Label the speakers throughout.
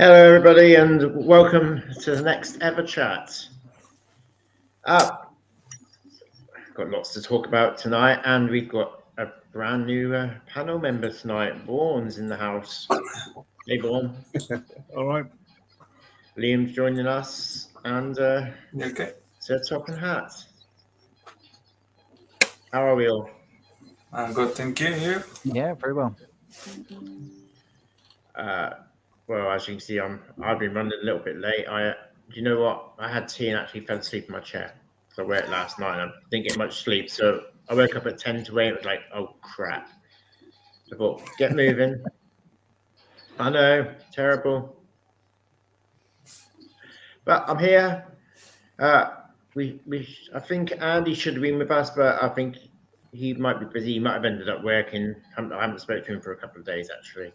Speaker 1: Hello, everybody, and welcome to the next Everchat. Got lots to talk about tonight, and we've got a brand new panel member tonight. Vaughan's in the house. Hey, Vaughan.
Speaker 2: All right.
Speaker 1: Liam's joining us, and
Speaker 3: Okay.
Speaker 1: Sir Top and Hat. How are we all?
Speaker 3: I'm good, thank you. You?
Speaker 2: Yeah, very well.
Speaker 1: Well, as you can see, I've been running a little bit late. Do you know what? I had tea and actually fell asleep in my chair. So I worked last night and I didn't get much sleep. So I woke up at 10 to 8. It was like, oh crap. So I thought, get moving. I know, terrible. But I'm here. I think Andy should have been with us, but I think he might be busy. He might have ended up working. I haven't spoken to him for a couple of days actually.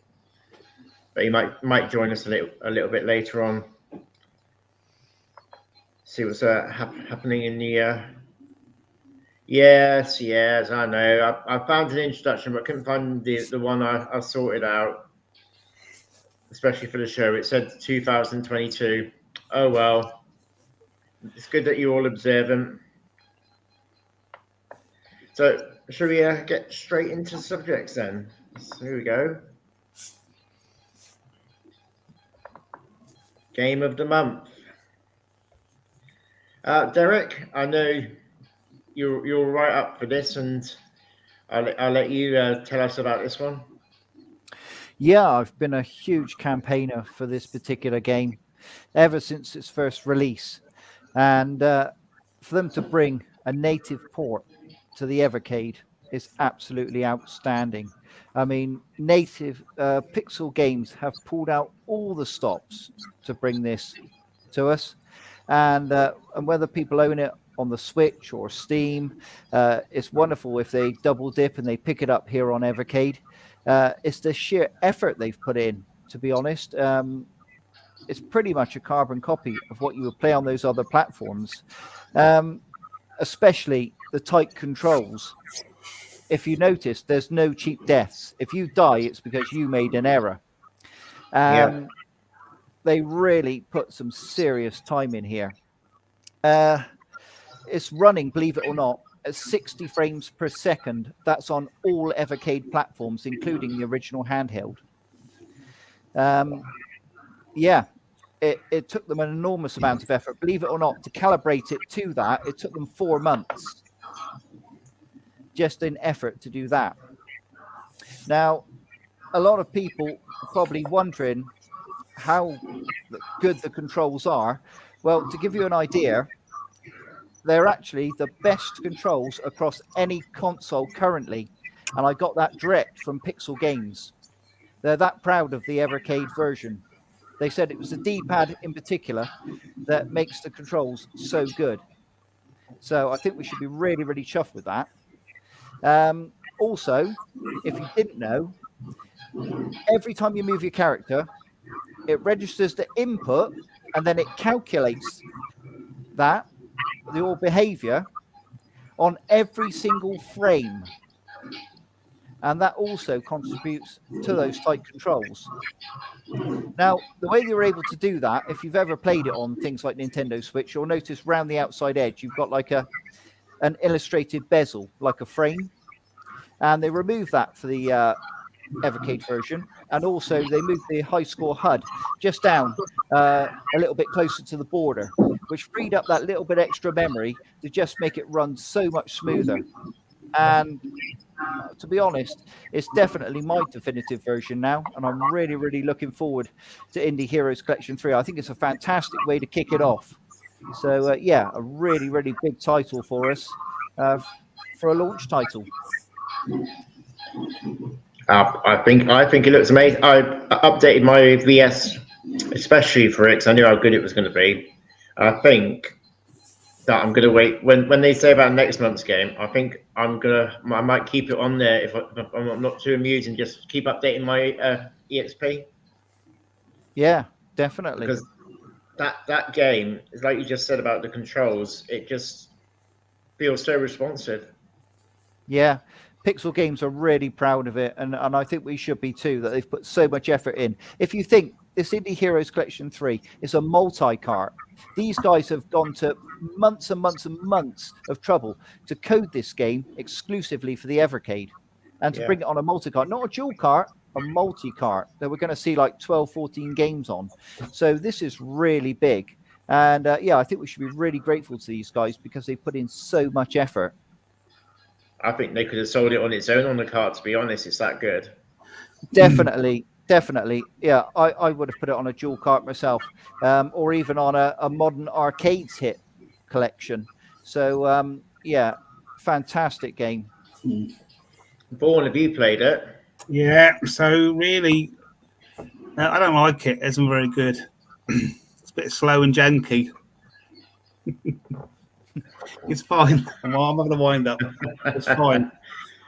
Speaker 1: But he might join us a little bit later on. See what's happening in the. Yes, I know. I found an introduction, but couldn't find the one I sorted out, especially for the show. It said 2022. Oh well, it's good that you're all observant. So, should we get straight into subjects then? So here we go. Game of the month. Derek, I know you're right up for this, and I'll let you tell us about this one.
Speaker 2: Yeah, I've been a huge campaigner for this particular game ever since its first release. And for them to bring a native port to the Evercade is absolutely outstanding. I mean, native Pixel Games have pulled out all the stops to bring this to us. And whether people own it on the Switch or Steam, it's wonderful if they double dip and they pick it up here on Evercade. It's the sheer effort they've put in, to be honest. It's pretty much a carbon copy of what you would play on those other platforms, especially the tight controls. If you notice, there's no cheap deaths. If you die, it's because you made an error.
Speaker 1: Yeah.
Speaker 2: They really put some serious time in here. It's running, believe it or not, at 60 frames per second. That's on all Evercade platforms, including the original handheld. Yeah, it took them an enormous amount of effort, believe it or not, to calibrate it to that. It took them 4 months just in effort to do that. Now, a lot of people are probably wondering how good the controls are. Well, to give you an idea, they're actually the best controls across any console currently. And I got that direct from Pixel Games. They're that proud of the Evercade version. They said it was the D-pad in particular that makes the controls so good. So I think we should be really, really chuffed with that. Also, if you didn't know, every time you move your character, it registers the input and then it calculates that, your behavior, on every single frame. And that also contributes to those tight controls. Now, the way they were able to do that, if you've ever played it on things like Nintendo Switch, you'll notice round the outside edge, you've got like an illustrated bezel, like a frame. And they removed that for the Evercade version. And also they moved the high score HUD just down a little bit closer to the border, which freed up that little bit extra memory to just make it run so much smoother. And to be honest, it's definitely my definitive version now, and I'm really, really looking forward to Indie Heroes Collection 3. I think it's a fantastic way to kick it off. So, yeah, a really, really big title for us for a launch title.
Speaker 1: I think it looks amazing. I updated my VS especially for it because I knew how good it was going to be. I think that I'm going to wait when they say about next month's game. I think I might keep it on there if I'm not too amused and just keep updating my EXP.
Speaker 2: Yeah, definitely.
Speaker 1: Because that game is like you just said about the controls. It just feels so responsive.
Speaker 2: Yeah, Pixel Games are really proud of it, and I think we should be too, that they've put so much effort in. If you think this Indie Heroes Collection 3 is a multi-cart. These guys have gone to months and months and months of trouble to code this game exclusively for the Evercade and to bring it on a multi-cart, not a dual cart, a multi-cart that we're going to see like 12, 14 games on. So this is really big. And I think we should be really grateful to these guys because they put in so much effort.
Speaker 1: I think they could have sold it on its own on the cart, to be honest. It's that good.
Speaker 2: Definitely. Yeah, I would have put it on a dual cart myself, or even on a modern arcades hit collection. So, fantastic game.
Speaker 1: Vaughan, have you played it?
Speaker 4: Yeah, so really, I don't like it. It isn't very good. It's a bit slow and janky. It's fine. I'm not going to wind up. It's fine.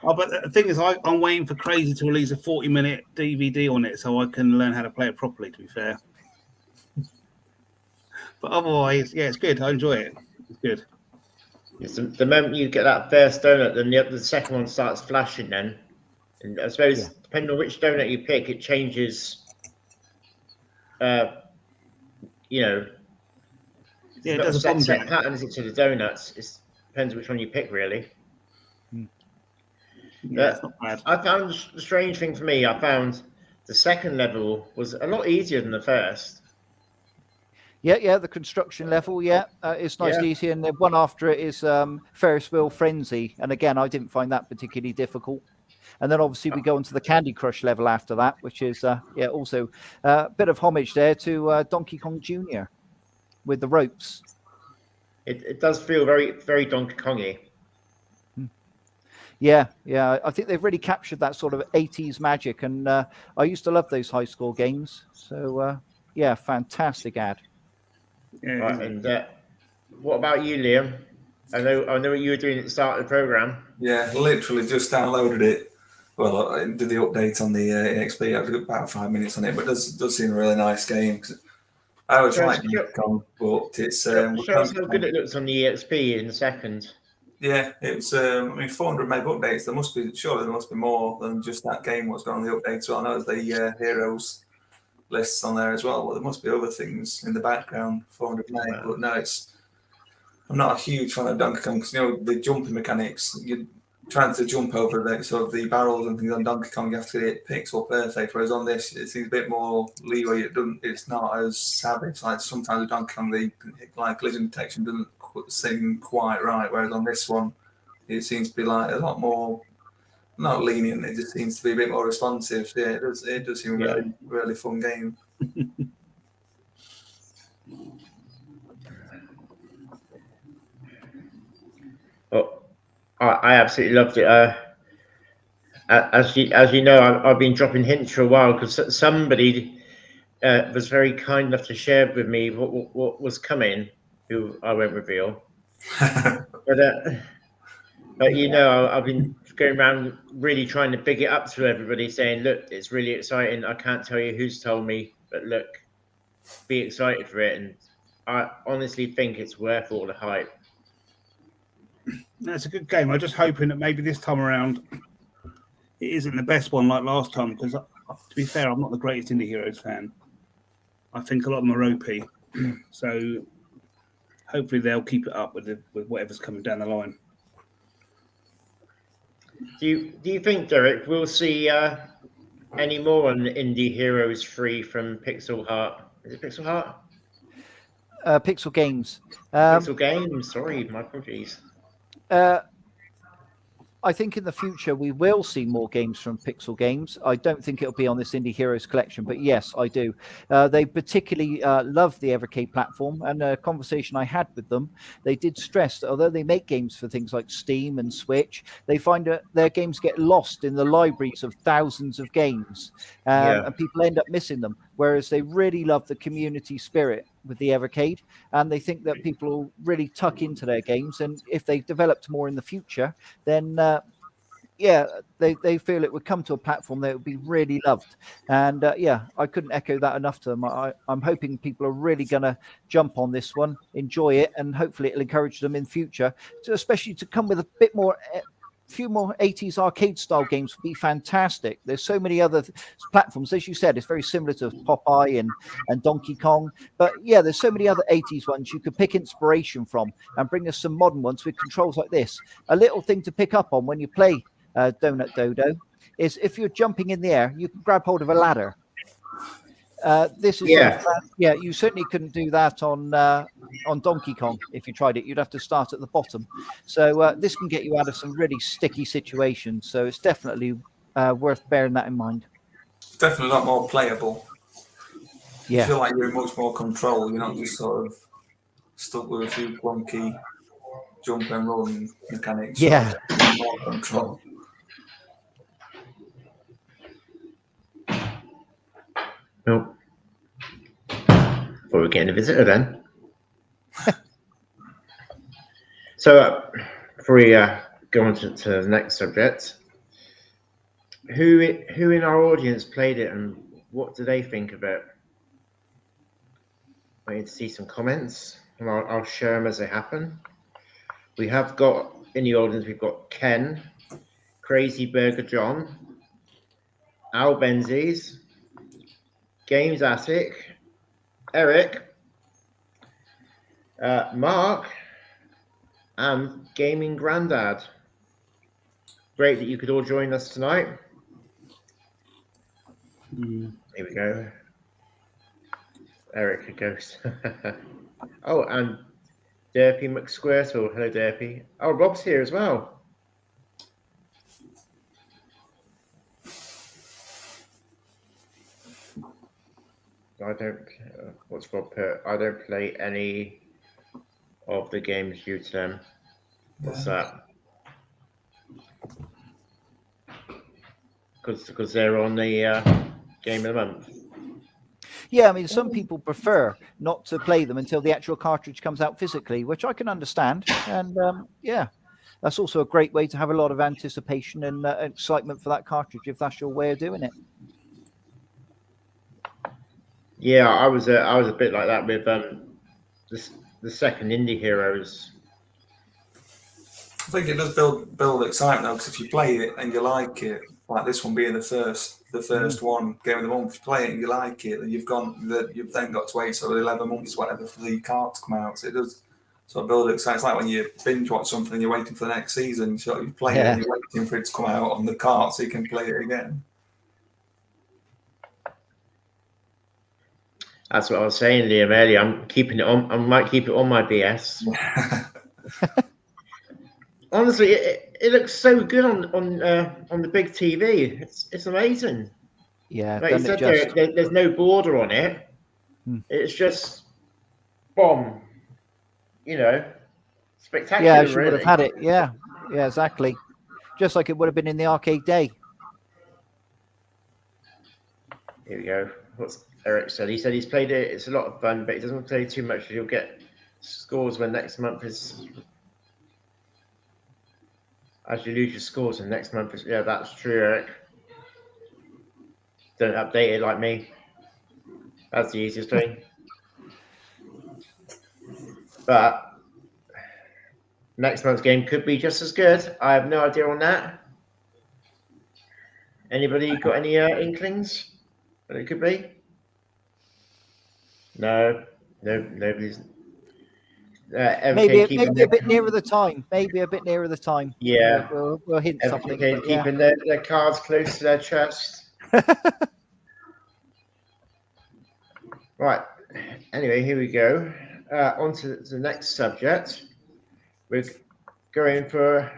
Speaker 4: But the thing is, I'm waiting for Crazy to release a 40-minute DVD on it so I can learn how to play it properly, to be fair. But otherwise, yeah, it's good. I enjoy it. It's good.
Speaker 1: It's the moment you get that first donut, then the second one starts flashing then. And I suppose, depending on which donut you pick, it changes,
Speaker 4: Yeah, it does a
Speaker 1: set pattern, is it, to the donuts? It depends which one you pick, really.
Speaker 4: Yeah, it's not bad.
Speaker 1: I found the strange thing for me, I found the second level was a lot easier than the first.
Speaker 2: Yeah, the construction level, it's nice and easy. And the one after it is Ferris Wheel Frenzy. And again, I didn't find that particularly difficult. And then obviously we go into the Candy Crush level after that, which is, also a bit of homage there to Donkey Kong Jr. with the ropes.
Speaker 1: It does feel very, very Donkey Kongy.
Speaker 2: Yeah, I think they've really captured that sort of 80s magic. And I used to love those high score games. So, fantastic ad.
Speaker 4: Yeah,
Speaker 1: right, and what about you, Liam? I know what you were doing at the start of the program.
Speaker 3: Yeah, literally just downloaded it. Well, I did the update on the EXP. I've got about 5 minutes on it, but it does seem a really nice game. I always like Donkey Kong, but it's
Speaker 1: show us how good it looks on the EXP in a second.
Speaker 3: Yeah, it's 400 meg updates. There must be more than just that game. What's going on the update? So I know there's the heroes lists on there as well, but there must be other things in the background. 400 meg, but no, I'm not a huge fan of Donkey Kong because the jumping mechanics. You're trying to jump over the barrels and things on Donkey Kong. You have to get it pixel perfect. Whereas on this, it seems a bit more leeway. It's not as savage. Like sometimes with Donkey Kong, the collision detection doesn't seem quite right. Whereas on this one, it seems to be like a lot more. Not lenient. It just seems to be a bit more responsive. Yeah, it does seem a really, really fun game.
Speaker 1: Well, I absolutely loved it. As you know, I've been dropping hints for a while because somebody was very kind enough to share with me what was coming, who I won't reveal. But I've been going around really trying to big it up to everybody, saying, "Look, it's really exciting. I can't tell you who's told me, but look, be excited for it." And I honestly think it's worth all the hype.
Speaker 4: That's a good game. I'm just hoping that maybe this time around it isn't the best one like last time. Because to be fair, I'm not the greatest Indie Heroes fan. I think a lot of them are OP. So hopefully they'll keep it up with whatever's coming down the line.
Speaker 1: Do you think, Derek, we'll see any more on Indie Heroes 3 from Pixel Heart? Is it Pixel Heart?
Speaker 2: Pixel Games.
Speaker 1: Pixel Games. Sorry, my apologies.
Speaker 2: I think in the future we will see more games from Pixel Games. I don't think it'll be on this Indie Heroes collection, but yes, I do. They particularly love the Evercade platform, and a conversation I had with them, they did stress that although they make games for things like Steam and Switch, they find that their games get lost in the libraries of thousands of games, and people end up missing them, whereas they really love the community spirit with the Evercade, and they think that people will really tuck into their games, and if they developed more in the future, then they feel it would come to a platform that would be really loved. And I couldn't echo that enough to them. I'm hoping people are really going to jump on this one, enjoy it, and hopefully it'll encourage them in future, especially to come with a bit more few more 80s arcade style games would be fantastic. There's so many other platforms. As you said, it's very similar to Popeye and Donkey Kong. But yeah, there's so many other 80s ones you could pick inspiration from and bring us some modern ones with controls like this. A little thing to pick up on when you play Donut Dodo is if you're jumping in the air, you can grab hold of a ladder. This is you certainly couldn't do that on Donkey Kong. If you tried it, you'd have to start at the bottom. So this can get you out of some really sticky situations. So it's definitely worth bearing that in mind.
Speaker 3: Definitely a lot more playable.
Speaker 2: Yeah.
Speaker 3: You feel like you're in much more control. You're not just sort of stuck with a few clunky jump and run mechanics.
Speaker 2: Yeah.
Speaker 3: More control.
Speaker 1: Oh. Thought we were getting a visitor then. So, before we go on to the next subject, who in our audience played it and what do they think of it? I need to see some comments, and I'll share them as they happen. We have got in the audience, we've got Ken, Crazy Burger John, Al Benzies, Games Attic, Eric, Mark, and Gaming Grandad. Great that you could all join us tonight. Here we go. Eric goes. Oh, and Derpy McSquirtle. Hello, Derpy. Oh, Rob's here as well. I don't. What's Rob put? I don't play any of the games due to them. What's that? Because they're on the game of the month.
Speaker 2: Yeah, I mean, some people prefer not to play them until the actual cartridge comes out physically, which I can understand. And yeah, that's also a great way to have a lot of anticipation and excitement for that cartridge if that's your way of doing it.
Speaker 1: Yeah, I was a bit like that with the second Indie Heroes.
Speaker 3: I think it does build excitement though, because if you play it and you like it, like this one being the first one game of the month, if you play it and you like it, then you've then got to wait sort of 11 months, whatever, for the cart to come out. So it does sort of build excitement. It's like when you binge watch something and you're waiting for the next season. So you play it and you're waiting for it to come out on the cart so you can play it again.
Speaker 1: That's what I was saying, Liam, earlier. I'm keeping it on. I might keep it on my BS. Honestly, it looks so good on the big TV. It's amazing.
Speaker 2: Yeah,
Speaker 1: like you said, there's no border on it. It's just bomb. You know, spectacular.
Speaker 2: Yeah, she would have had it. Yeah, exactly. Just like it would have been in the arcade day.
Speaker 1: Here we go. What's Eric said? He said he's played it. It's a lot of fun, but he doesn't play too much. He'll get scores when next month is. As you lose your scores, and next month is. Yeah, that's true, Eric. Don't update it like me. That's the easiest thing. But next month's game could be just as good. I have no idea on that. Anybody got any inklings? What it could be? No, nobody's.
Speaker 2: Maybe a bit nearer the time. Maybe a bit nearer the time.
Speaker 1: Yeah,
Speaker 2: we'll hint something.
Speaker 1: Keeping their cards close to their chest. Right. Anyway, here we go. On to the next subject. We're going for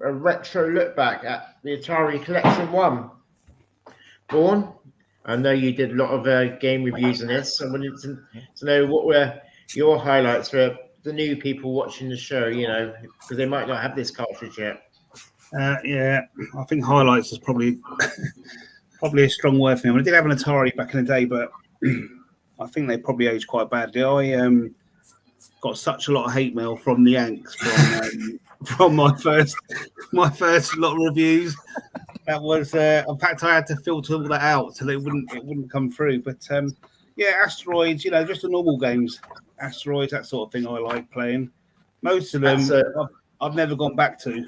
Speaker 1: a retro look back at the Atari Collection 1. Vaughan, I know you did a lot of game reviews on this. I wanted to know what were your highlights for the new people watching the show, you know, because they might not have this cartridge yet.
Speaker 4: Yeah, I think highlights is probably a strong word for me. I did have an Atari back in the day, but I think they probably aged quite badly. I got such a lot of hate mail from the Yanks from my first lot of reviews. That was, in fact, I had to filter all that out so that it wouldn't come through. But yeah, Asteroids, you know, just the normal games, Asteroids, that sort of thing. I like playing. Most of them, I've never gone back to.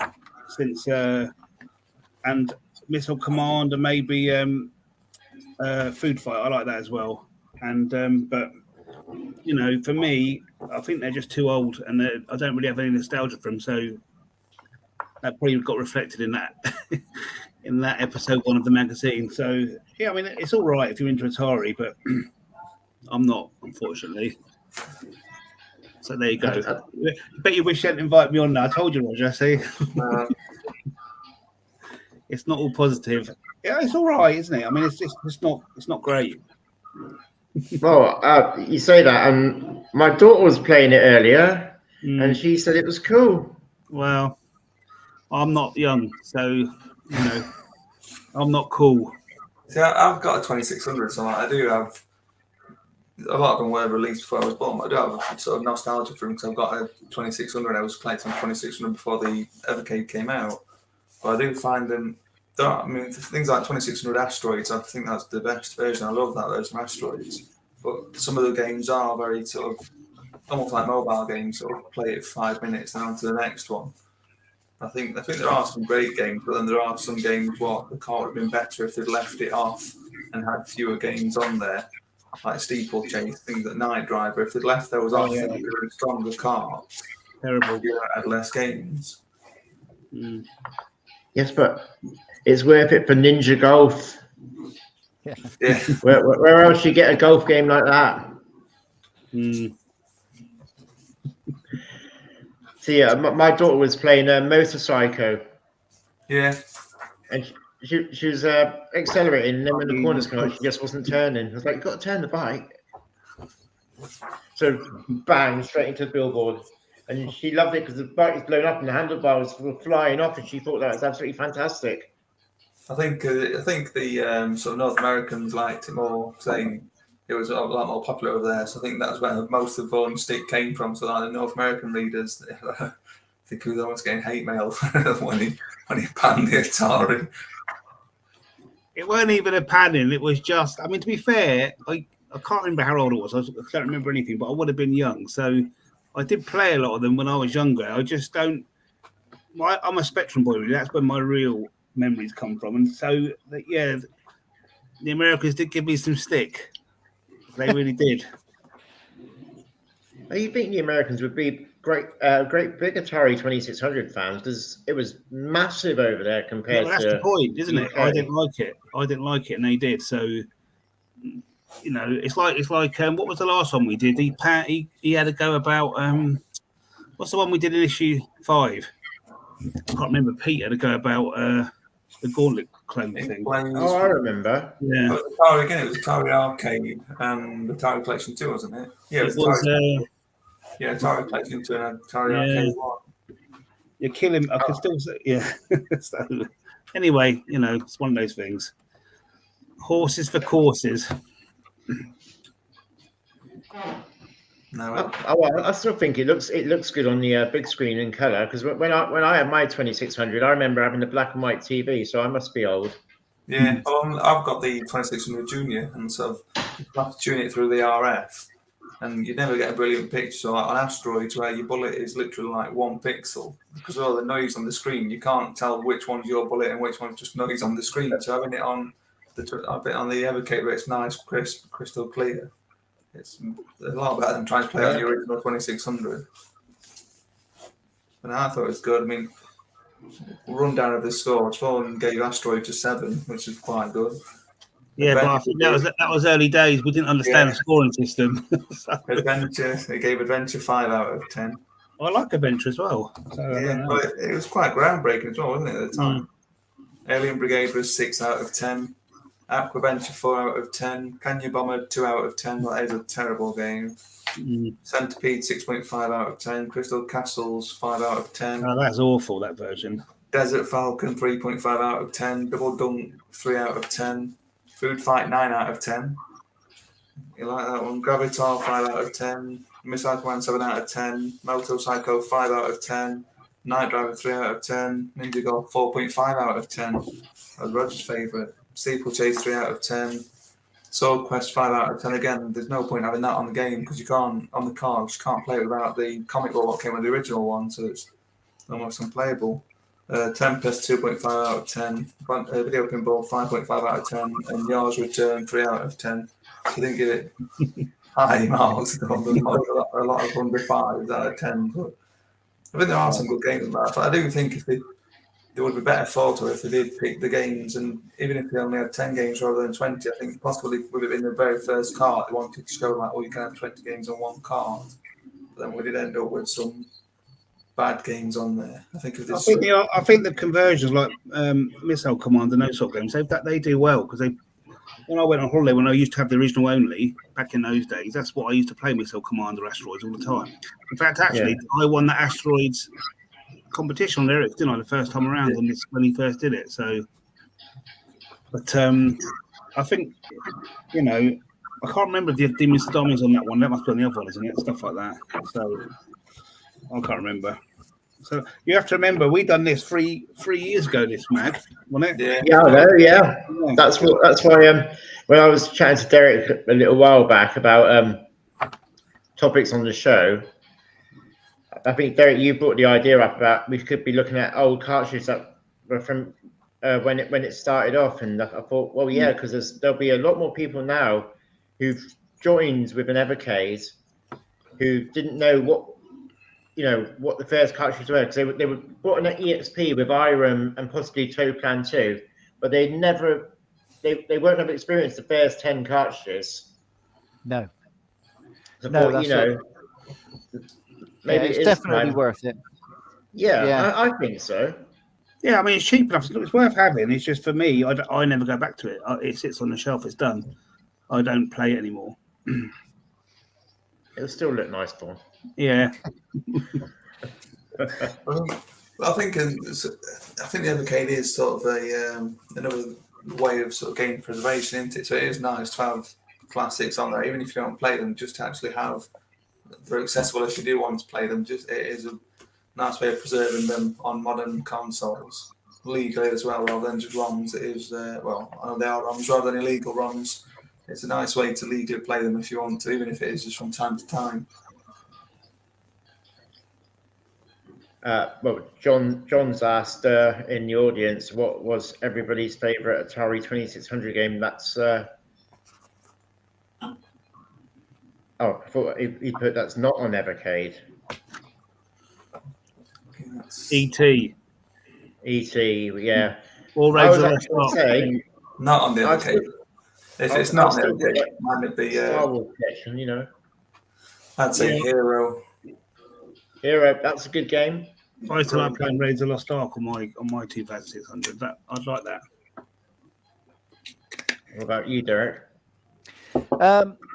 Speaker 4: since and Missile Command and maybe Food Fight. I like that as well. And but for me, I think they're just too old, and I don't really have any nostalgia for them. So that probably got reflected in that in that episode 1 of the magazine. So yeah, I mean, it's all right if you're into Atari, but I'm not, unfortunately. So there you go. I bet you wish you hadn't invited me on now. I told you, Roger. See, it's not all positive. Yeah, it's all right, isn't it? I mean, it's not great.
Speaker 1: Well, you say that, and my daughter was playing it earlier, and she said it was cool.
Speaker 4: Well, I'm not young, so I'm not cool.
Speaker 3: See, I've got a 2600, so I do have a lot of them were released before I was born. But I do have a sort of nostalgia for them because I've got a 2600. I was collecting 2600 before the Evercade came out. But I do find them. I mean, things like 2600 Asteroids, I think that's the best version. I love that version of Asteroids. But some of the games are very sort of almost like mobile games, sort of play it for 5 minutes and on to the next one. I think there are some great games, but then there are some games what the car would have been better if they'd left it off and had fewer games on there, like Steeplechase, things like Night Driver. If they'd left those off,
Speaker 4: yeah.
Speaker 3: they'd be a stronger car.
Speaker 4: Terrible.
Speaker 3: You had less games.
Speaker 1: Yes, but it's worth it for Ninja Golf.
Speaker 3: Yeah.
Speaker 1: Where else you get a golf game like that? So yeah, my daughter was playing Motor Psycho.
Speaker 3: Yeah.
Speaker 1: And she was accelerating, and then when the corners come out, she just wasn't turning. I was like, "You've got to turn the bike." So bang, straight into the billboard. And she loved it because the bike was blown up and the handlebars were flying off, and she thought that was absolutely fantastic.
Speaker 3: I think the sort of North Americans liked it more, saying it was a lot more popular over there. So I think that's where most of the ball and stick came from. So like the North American readers, I think he was almost getting hate mail when he banned the Atari.
Speaker 4: It weren't even a panning. It was just. I mean, to be fair, I can't remember how old I was. I don't remember anything, but I would have been young. So I did play a lot of them when I was younger. I just don't. I'm a Spectrum boy, really. That's where my real memories come from. And so, yeah, the Americans did give me some stick. They really did.
Speaker 1: You think the Americans would be great big Atari 2600 fans because it was massive over there compared
Speaker 4: that's
Speaker 1: to
Speaker 4: the point, isn't it?
Speaker 1: UK.
Speaker 4: I didn't like it, and they did. So, it's like what was the last one we did? He had to go about what's the one we did in issue 5? I can't remember. Pete had to go about the Gauntlet clone thing.
Speaker 1: Oh, I remember.
Speaker 3: It
Speaker 4: Yeah.
Speaker 3: was Atari Arcade and Atari Collection 2, wasn't it? Yeah, it was Atari Collection 2 and Atari Arcade 1.
Speaker 4: You kill him. I can still say, yeah. So, anyway, it's one of those things. Horses for courses.
Speaker 1: No, I still think it looks good on the big screen in color because when I had my 2600, I remember having the black and white TV, so I must be old.
Speaker 3: Yeah, well, I've got the 2600 Junior, and so you have to tune it through the RF, and you never get a brilliant picture. So like on Asteroids, where your bullet is literally like 1 pixel, because of all the noise on the screen, you can't tell which one's your bullet and which one's just noise on the screen. So having it on the Evercade, where it's nice, crisp, crystal clear. It's a lot better than trying to play on the original 2600. And I thought it was good. I mean, rundown of the score. Phone gave Asteroid to 7, which is quite good.
Speaker 4: Yeah, but I think that was early days. We didn't understand the scoring system.
Speaker 3: Adventure, it gave Adventure 5 out of 10.
Speaker 4: I like Adventure as well. So
Speaker 3: but it was quite groundbreaking as well, wasn't it, at the time? Alien Brigade was 6 out of 10. Aquaventure 4 out of 10. Canyon Bomber 2 out of 10. That is a terrible game. Centipede 6.5 out of 10. Crystal Castles 5 out of 10.
Speaker 4: Oh, that's awful, that version.
Speaker 3: Desert Falcon 3.5 out of 10. Double Dunk 3 out of 10. Food Fight 9 out of 10. You like that one? Gravitar 5 out of 10. Missile Command 7 out of 10. Moto Psycho 5 out of 10. Night Driver 3 out of 10. Ninja Golf 4.5 out of 10. That was Roger's favourite. Steeplechase 3 out of 10. Sword Quest 5 out of 10. Again, there's no point having that on the game because you can't, on the cards, you can't play it without the comic book what came with the original one, so it's almost unplayable. Tempest 2.5 out of 10, Video Pinball 5.5 out of 10, and Yours Return 3 out of 10. So I didn't give it high marks. A lot of under 5s out of 10. But I think there are some good games in there. But I do think if there would be better photo if they did pick the games, and even if they only had 10 games rather than 20, I think possibly would have been the very first card. They wanted to show like, oh, you can have 20 games on one card. But then we did end up with some bad games on there. I think
Speaker 4: the conversions like Missile Command and those sort of games, they do well because when I went on holiday, when I used to have the original only back in those days, that's what I used to play Missile Commander Asteroids all the time. In fact, actually, I won the Asteroids competition on Eric's, didn't I, the first time around when he first did it. So, but I think, you know, I can't remember if the Demons Dummies on that one. That must be on the other one, isn't it? Stuff like that. So I can't remember. So you have to remember, we done this three years ago. This mag, wasn't it?
Speaker 1: Yeah, I know. Yeah, that's why. When I was chatting to Derek a little while back about topics on the show, I think Derek, you brought the idea up about we could be looking at old cartridges that were from when it started off, and I thought, well, yeah, because there'll be a lot more people now who've joined with an Evercade who didn't know what the first cartridges were, because they were bought an EXP with Irem and possibly Toe Plan 2, but they won't have experienced the first 10 cartridges.
Speaker 2: No.
Speaker 1: So
Speaker 2: No,
Speaker 1: thought, maybe
Speaker 2: it's definitely worth it.
Speaker 1: Yeah. I think so.
Speaker 4: Yeah, I mean, it's cheap enough. It's worth having. It's just for me, I never go back to it. It sits on the shelf. It's done. I don't play it anymore.
Speaker 1: It'll still look nice, Paul.
Speaker 4: Yeah.
Speaker 3: I think the Evercade is sort of another way of sort of game preservation, isn't it? So it is nice to have classics on there, even if you don't play them. Just to actually have, they're accessible if you do want to play them. Just it is a nice way of preserving them on modern consoles legally as well, rather than just ROMs. It is I know they are ROMs rather than illegal ROMs. It's a nice way to legally play them if you want to, even if it is just from time to time.
Speaker 1: Well, John's asked in the audience what was everybody's favourite Atari 2600 game. That's I thought he put that's not on Evercade.
Speaker 3: E.T.
Speaker 1: E.T. Yeah.
Speaker 4: Or
Speaker 1: say
Speaker 3: not on the Evercade. If it's not on the Evercade, mine would be
Speaker 1: Star Wars collection, you know.
Speaker 3: I'd say Hero.
Speaker 1: Hero, that's a good game.
Speaker 4: I used to like playing Raiders of the Lost Ark on my 2600. I'd like that.
Speaker 1: What about you, Derek?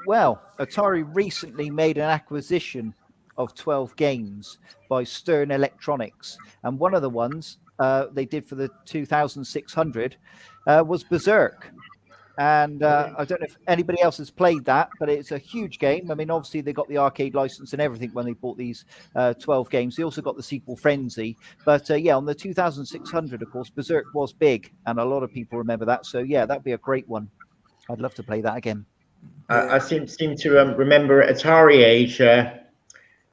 Speaker 2: Well, Atari recently made an acquisition of 12 games by Stern Electronics, and one of the ones they did for the 2600 was Berserk. And I don't know if anybody else has played that, but it's a huge game. I mean, obviously, they got the arcade license and everything when they bought these 12 games. They also got the sequel Frenzy. But yeah, on the 2600, of course, Berserk was big, and a lot of people remember that. So yeah, that'd be a great one. I'd love to play that again.
Speaker 1: I seem to remember Atari Age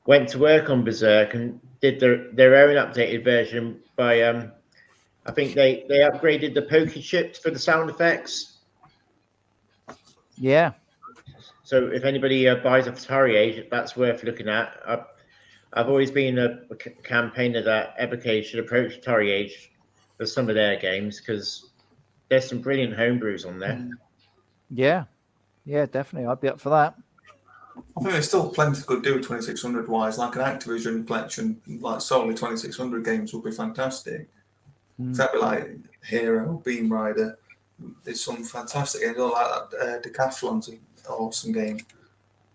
Speaker 1: went to work on Berserk and did their own updated version by, I think they upgraded the pokey chips for the sound effects.
Speaker 2: Yeah.
Speaker 1: So if anybody buys a Atari Age, that's worth looking at. I've always been a campaigner that Evercade should approach Atari Age for some of their games because there's some brilliant homebrews on there.
Speaker 2: Yeah, definitely. I'd be up for that.
Speaker 3: I think there's still plenty could do 2600 wise, like an Activision collection, like solely 2600 games would be fantastic. Exactly like Hero, Beam Rider. There's some fantastic games, all like that. Decathlon's an awesome game.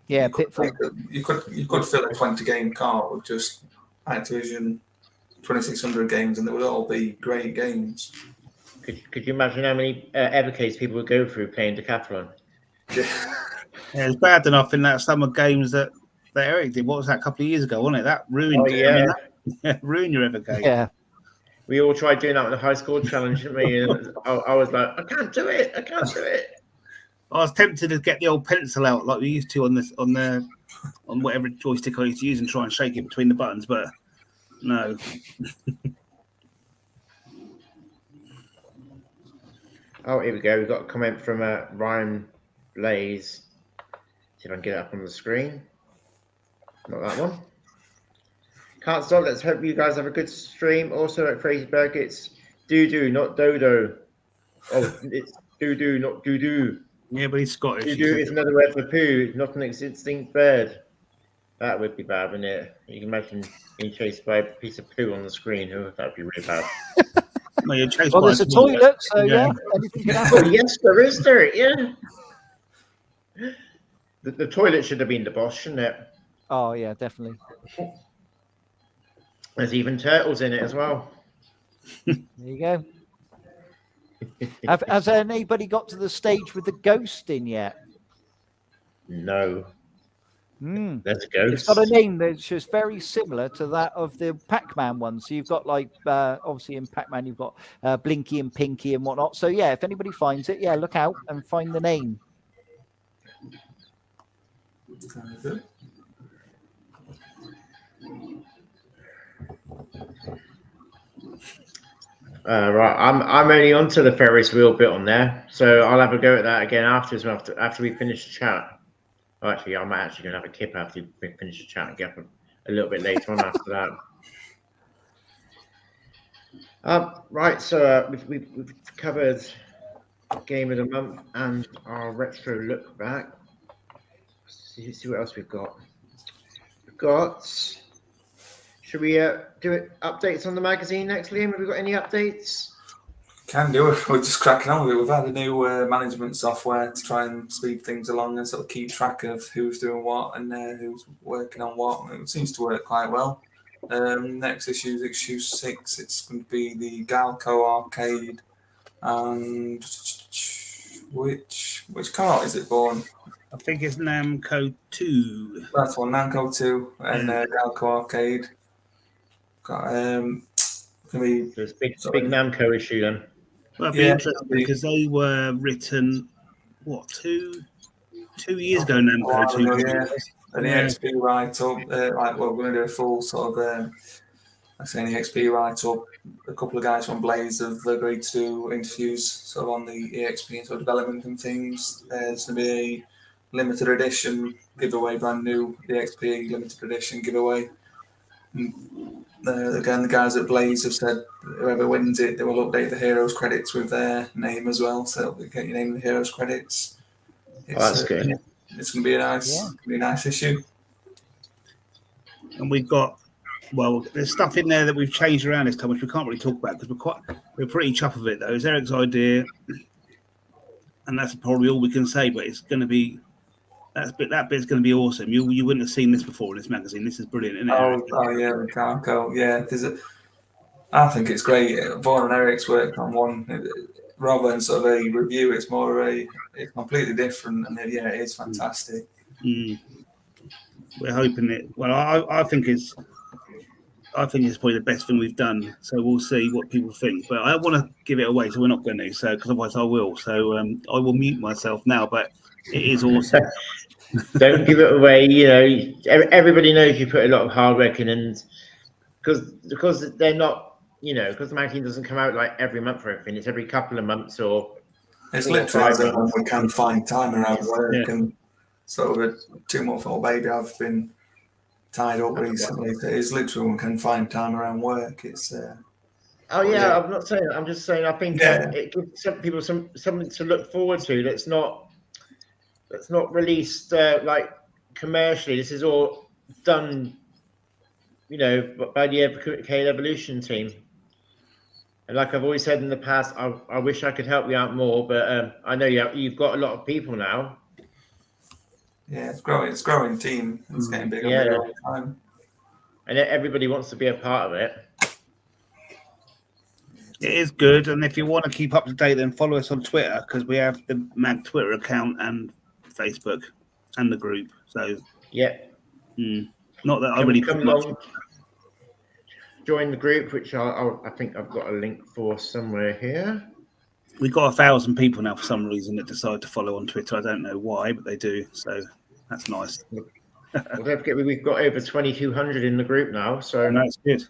Speaker 2: Yeah,
Speaker 3: Pitfall. You could fill a 20 game cart with just Activision 2600 games, and they would all be great games.
Speaker 1: Could you imagine how many Evercades people would go through playing Decathlon?
Speaker 3: Yeah,
Speaker 4: it's bad enough in that summer games that Eric did. What was that, a couple of years ago, wasn't it? That ruined it.
Speaker 1: Yeah.
Speaker 4: I mean, ruined your Evercade.
Speaker 2: Yeah.
Speaker 1: We all tried doing that on the high school challenge, didn't we? And I was like, I can't do it.
Speaker 4: I was tempted to get the old pencil out like we used to on whatever joystick I used to use and try and shake it between the buttons, but no.
Speaker 1: Oh, here we go. We've got a comment from Ryan Blaze. See if I can get it up on the screen. Not that one. Can't stop. Let's hope you guys have a good stream. Also at Crazy Burger, it's doo-doo, not dodo. Oh, it's doo-doo, not doo-doo.
Speaker 4: Yeah, but he's Scottish.
Speaker 1: Doo-doo is another word for poo, not an extinct bird. That would be bad, wouldn't it? You can imagine being chased by a piece of poo on the screen. Oh, that would be really bad.
Speaker 4: Well, you're chased
Speaker 2: Well,
Speaker 4: by
Speaker 2: there's a toilet, so
Speaker 4: Yeah.
Speaker 2: yeah, anything can
Speaker 1: Oh,
Speaker 2: happen.
Speaker 1: yes, there is, there. Yeah. The toilet should have been the boss, shouldn't it?
Speaker 2: Oh yeah, definitely.
Speaker 1: There's even turtles in it as well.
Speaker 2: There you go. Has anybody got to the stage with the ghost in yet?
Speaker 1: No.
Speaker 2: Mm.
Speaker 1: There's a ghost.
Speaker 2: It's got a name that's just very similar to that of the Pac-Man one. So you've got like, obviously in Pac-Man, you've got Blinky and Pinky and whatnot. So yeah, if anybody finds it, yeah, look out and find the name.
Speaker 1: Right, I'm only onto the Ferris wheel bit on there, so I'll have a go at that again after we finish the chat. Oh, actually, I'm actually going to have a kip after we finish the chat and get up a little bit later on after that. Right, so we've covered Game of the Month and our retro look back. See what else we've got. We've got. Should we do it? Updates on the magazine next, Liam? Have we got any updates?
Speaker 3: Can do it. We're just cracking on with it. We've had a new management software to try and speed things along and sort of keep track of who's doing what and who's working on what. It seems to work quite well. Next issue is issue 6. It's going to be the Galco arcade. And which car is it born?
Speaker 4: I think it's Namco 2.
Speaker 3: That's one, Namco 2 and Galco arcade. Got
Speaker 1: There's a big Namco issue then.
Speaker 4: Well, it'd be interesting because they were written, what, two years ago, Namco 2?
Speaker 3: Yeah. An EXP write-up, like, well, we're going to do a full sort of, I say an EXP write-up. A couple of guys from Blaze have agreed to do interviews sort of on the EXP and sort of development and things. There's going to be a limited edition giveaway, brand new EXP limited edition giveaway. Again, the guys at Blaze have said whoever wins it, they will update the heroes credits with their name as well, so you get your name in the heroes credits.
Speaker 1: That's good.
Speaker 3: It's going to be a nice issue.
Speaker 4: And we've got, well, there's stuff in there that we've changed around this time, which we can't really talk about because we're pretty chuffed with it though. It's Eric's idea, and that's probably all we can say. But it's going to be that bit's going to be awesome. You wouldn't have seen this before in this magazine. This is brilliant, isn't it?
Speaker 3: Oh yeah, the Galco. Yeah, I think it's great. Vaughan and Eric's worked on one rather than sort of a review. It's more it's completely different, and yeah, it is fantastic.
Speaker 4: We're hoping it. Well, I think it's probably the best thing we've done. So we'll see what people think. But I don't want to give it away, so we're not going to. So because otherwise I will. So I will mute myself now. But it is awesome.
Speaker 1: Don't give it away. You know, everybody knows you put a lot of hard work in, and because they're not, you know, because the magazine doesn't come out like every month for everything. It's every couple of months or.
Speaker 3: It's literally when we can find time around work and sort of a 2-month-old baby. I've been tied up recently. It's literally when we can find time around work. It's.
Speaker 1: I'm not saying. I'm just saying. I think it gives some people something to look forward to. That's not released like commercially. This is all done, you know, by the Evercade Evolution team. And like I've always said in the past, I wish I could help you out more, but I know you've got a lot of people now.
Speaker 3: Yeah, it's growing. It's a growing team. It's getting bigger all the time.
Speaker 1: And everybody wants to be a part of it.
Speaker 4: It is good, and if you want to keep up to date, then follow us on Twitter because we have the Mag Twitter account and Facebook and the group. So not that I really
Speaker 1: come along, join the group, which I think I've got a link for somewhere here.
Speaker 4: We've got 1,000 people now for some reason that decide to follow on Twitter. I don't know why, but they do. So that's nice.
Speaker 1: Well, don't forget, we've got over 2,200 in the group now. So
Speaker 4: that's good.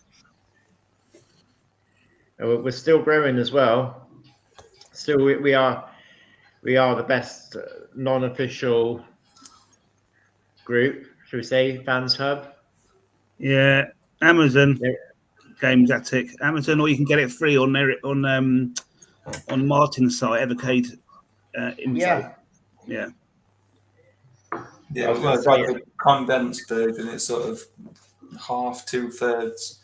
Speaker 1: We're still growing as well. still we are the best non-official group, should we say, Fans Hub.
Speaker 4: Yeah, Amazon
Speaker 1: Yeah.
Speaker 4: Games Attic, Amazon, or you can get it free on Martin's site, Evercade info.
Speaker 1: Yeah.
Speaker 3: Yeah,
Speaker 1: I was
Speaker 3: we've got
Speaker 1: gonna say,
Speaker 3: the condensed version. It's sort of half, 2/3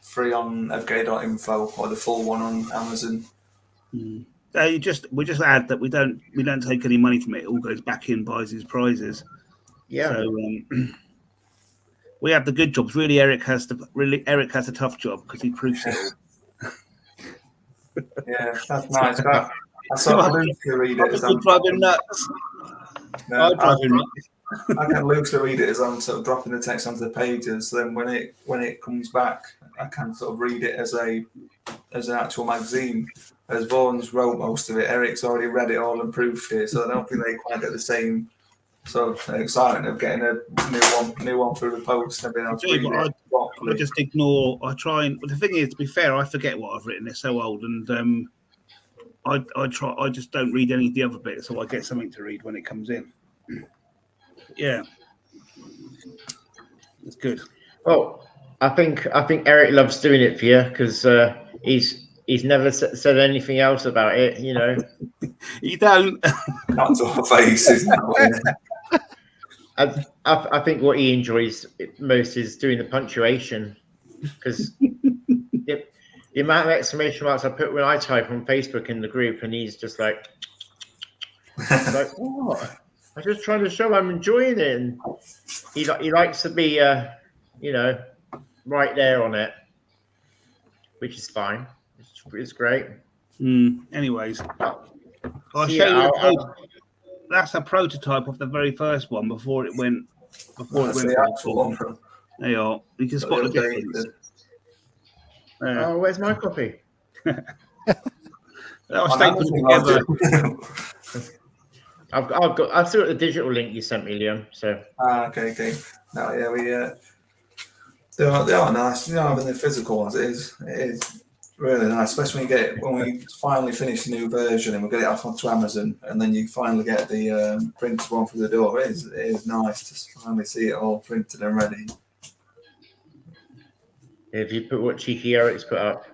Speaker 3: free on Evercade.info, or the full one on Amazon.
Speaker 4: We just add that we don't take any money from it. It all goes back in, buys his prizes.
Speaker 1: yeah.
Speaker 4: So we have the good jobs. Really, Eric has a tough job because he proofs it all.
Speaker 3: Yeah, that's nice. I sort of loosely read it as I'm
Speaker 4: drive him nuts.
Speaker 3: No,
Speaker 4: I drive him nuts.
Speaker 3: I can loosely read it as I'm sort of dropping the text onto the pages. Then when it comes back, I can sort of read it as an actual magazine. As Vaughan's wrote most of it, Eric's already read it all and proofed it, so I don't think they quite get the same sort of excitement of getting a new one through the post and being able to read it properly.
Speaker 4: I just ignore. I try and. But the thing is, to be fair, I forget what I've written. It's so old, and I try. I just don't read any of the other bits, so I get something to read when it comes in. Yeah, it's good.
Speaker 1: Well, I think Eric loves doing it for you because he's never said anything else about it. You know,
Speaker 4: You don't.
Speaker 3: Not to our faces.
Speaker 1: I think what he enjoys most is doing the punctuation because the amount of exclamation marks I put when I type on Facebook in the group, and he's just like what? I'm just trying to show I'm enjoying it, and he likes to be right there on it, which is fine. It's great.
Speaker 4: Anyways, I'll show you. That's a prototype of the very first one before it went.
Speaker 3: The actual one.
Speaker 4: There you are. You can spot the difference.
Speaker 1: Oh, where's my copy?
Speaker 4: I'll staple together.
Speaker 1: I've still got the digital link you sent me, Liam. So
Speaker 3: okay. No, yeah, they are nice. You know, having the physical ones, it is really nice, especially when we finally finish the new version and we get it off onto Amazon, and then you finally get the printed one through the door. It is nice to finally see it all printed and ready.
Speaker 1: if you put what Cheeky Eric's put up,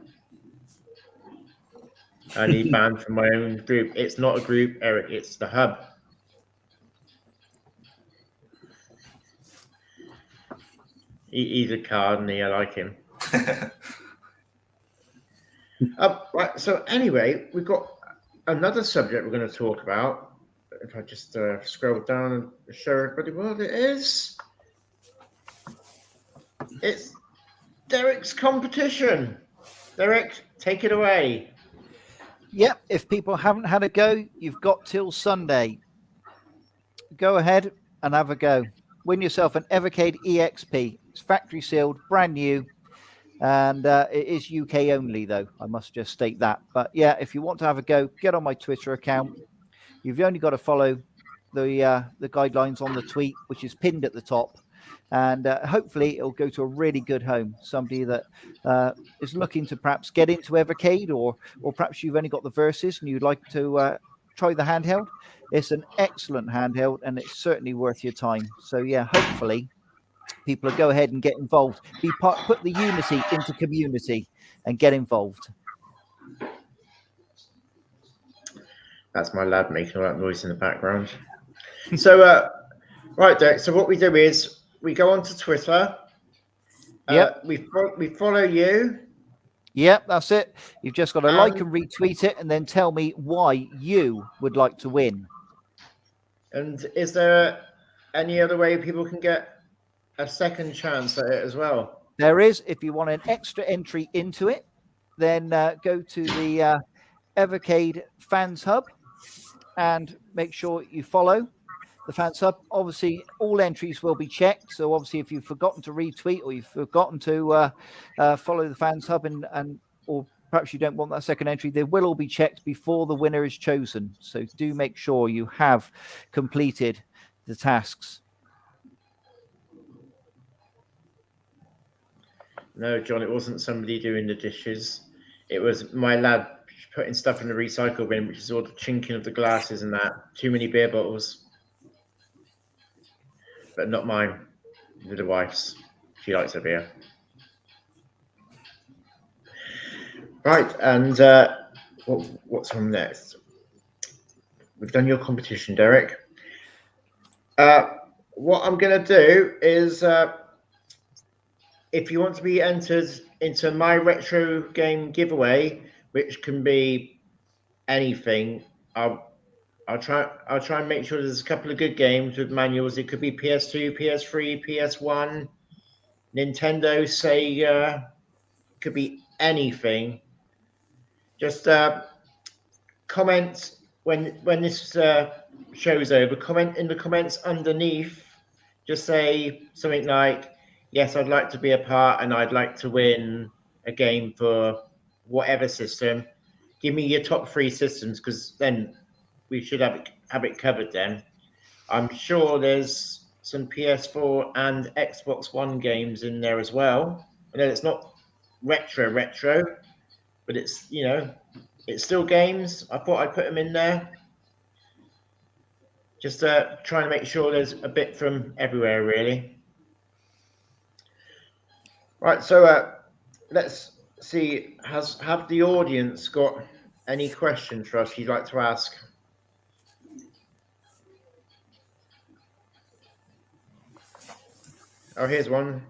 Speaker 1: and he banned from my own group. It's not a group, Eric. It's the hub. He's a card, and I like him. Right. So anyway, we've got another subject we're going to talk about. If I just scroll down and show everybody what it is, it's Derek's competition. Derek, take it away.
Speaker 2: Yep. If people haven't had a go, you've got till Sunday. Go ahead and have a go. Win yourself an Evercade EXP. It's factory sealed, brand new. And it is UK only, though. I must just state that. But yeah, if you want to have a go, get on my Twitter account. You've only got to follow the guidelines on the tweet, which is pinned at the top. And hopefully it'll go to a really good home. Somebody that is looking to perhaps get into Evercade, or perhaps you've only got the verses and you'd like to try the handheld. It's an excellent handheld, and it's certainly worth your time. So yeah, hopefully people will go ahead and get involved. Put the unity into community and get involved.
Speaker 1: That's my lad making all that noise in the background. So, right, Derek. So what we do is we go onto Twitter.
Speaker 2: Yep.
Speaker 1: We follow you.
Speaker 2: Yep, that's it. You've just got to like and retweet it, and then tell me why you would like to win.
Speaker 1: And is there any other way people can get a second chance at it as well?
Speaker 2: There is. If you want an extra entry into it, then go to the Evercade Fans Hub and make sure you follow the Fans Hub. Obviously, all entries will be checked. So obviously, if you've forgotten to retweet or you've forgotten to follow the Fans Hub or perhaps you don't want that second entry, they will all be checked before the winner is chosen. So do make sure you have completed the tasks.
Speaker 1: No, John, it wasn't somebody doing the dishes. It was my lad putting stuff in the recycle bin, which is all the chinking of the glasses and that. Too many beer bottles. But not mine. The wife's. She likes her beer. Right, and what's on next? We've done your competition, Derek. What I'm going to do is, if you want to be entered into my retro game giveaway, which can be anything, I'll try and make sure there's a couple of good games with manuals. It could be PS2, PS3, PS1, Nintendo. Say, could be anything. Just comment when this show's over. Comment in the comments underneath. Just say something like, "Yes, I'd like to be a part, and I'd like to win a game for whatever system." Give me your top 3 systems, because then we should have it covered. Then I'm sure there's some PS4 and Xbox One games in there as well. I know it's not retro, but it's it's still games. I thought I'd put them in there. Just trying to make sure there's a bit from everywhere, really. Right, so let's see. Have the audience got any questions for us you'd like to ask? Oh, here's one.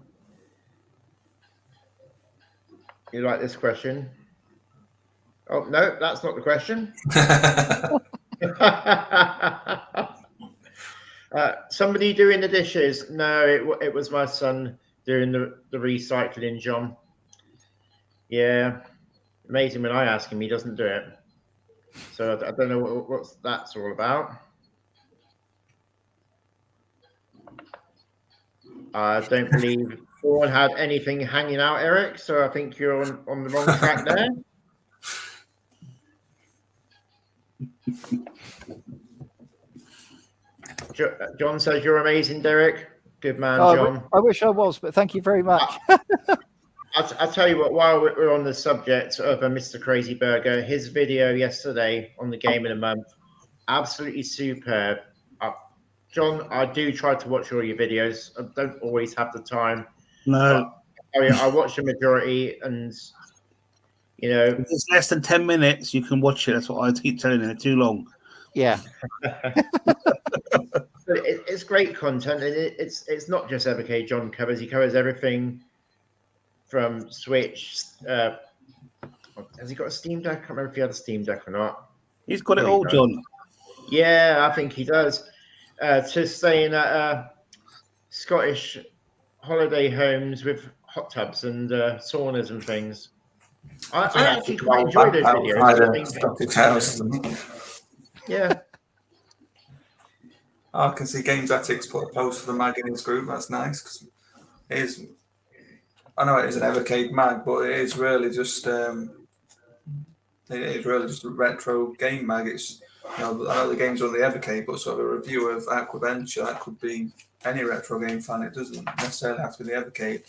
Speaker 1: You like this question? Oh, no, that's not the question. Somebody doing the dishes? No, it was my son doing the recycling, John. Yeah, amazing when I ask him, he doesn't do it. So I don't know what that's all about. I don't believe Dawn had anything hanging out, Eric. So I think you're on the wrong track there. John says you're amazing, Derek. Good man, John.
Speaker 2: I wish I was, but thank you very much.
Speaker 1: I'll tell you what, while we're on the subject of Mr. Crazy Burger, his video yesterday on the Game of the Month, absolutely superb. John, I do try to watch all your videos. I don't always have the time.
Speaker 4: No.
Speaker 1: I watch the majority, and
Speaker 4: if it's less than 10 minutes, you can watch it. That's what I keep telling you. Too long.
Speaker 2: Yeah.
Speaker 1: It's great content, and it's not just Evercade John covers. He covers everything from Switch. Has he got a Steam Deck? I can't remember if he had a Steam Deck or not.
Speaker 4: He's got it all, John.
Speaker 1: Yeah, I think he does. To staying at Scottish holiday homes with hot tubs and saunas and things. I actually quite enjoy those videos. Yeah.
Speaker 3: I can see Games Attics put a post for the mag in his group. That's nice, because it is. I know it is an Evercade mag, but it is really just a retro game mag. It's I know the games are on the Evercade, but sort of a review of Aquaventure, that could be any retro game fan. It doesn't necessarily have to be the Evercade.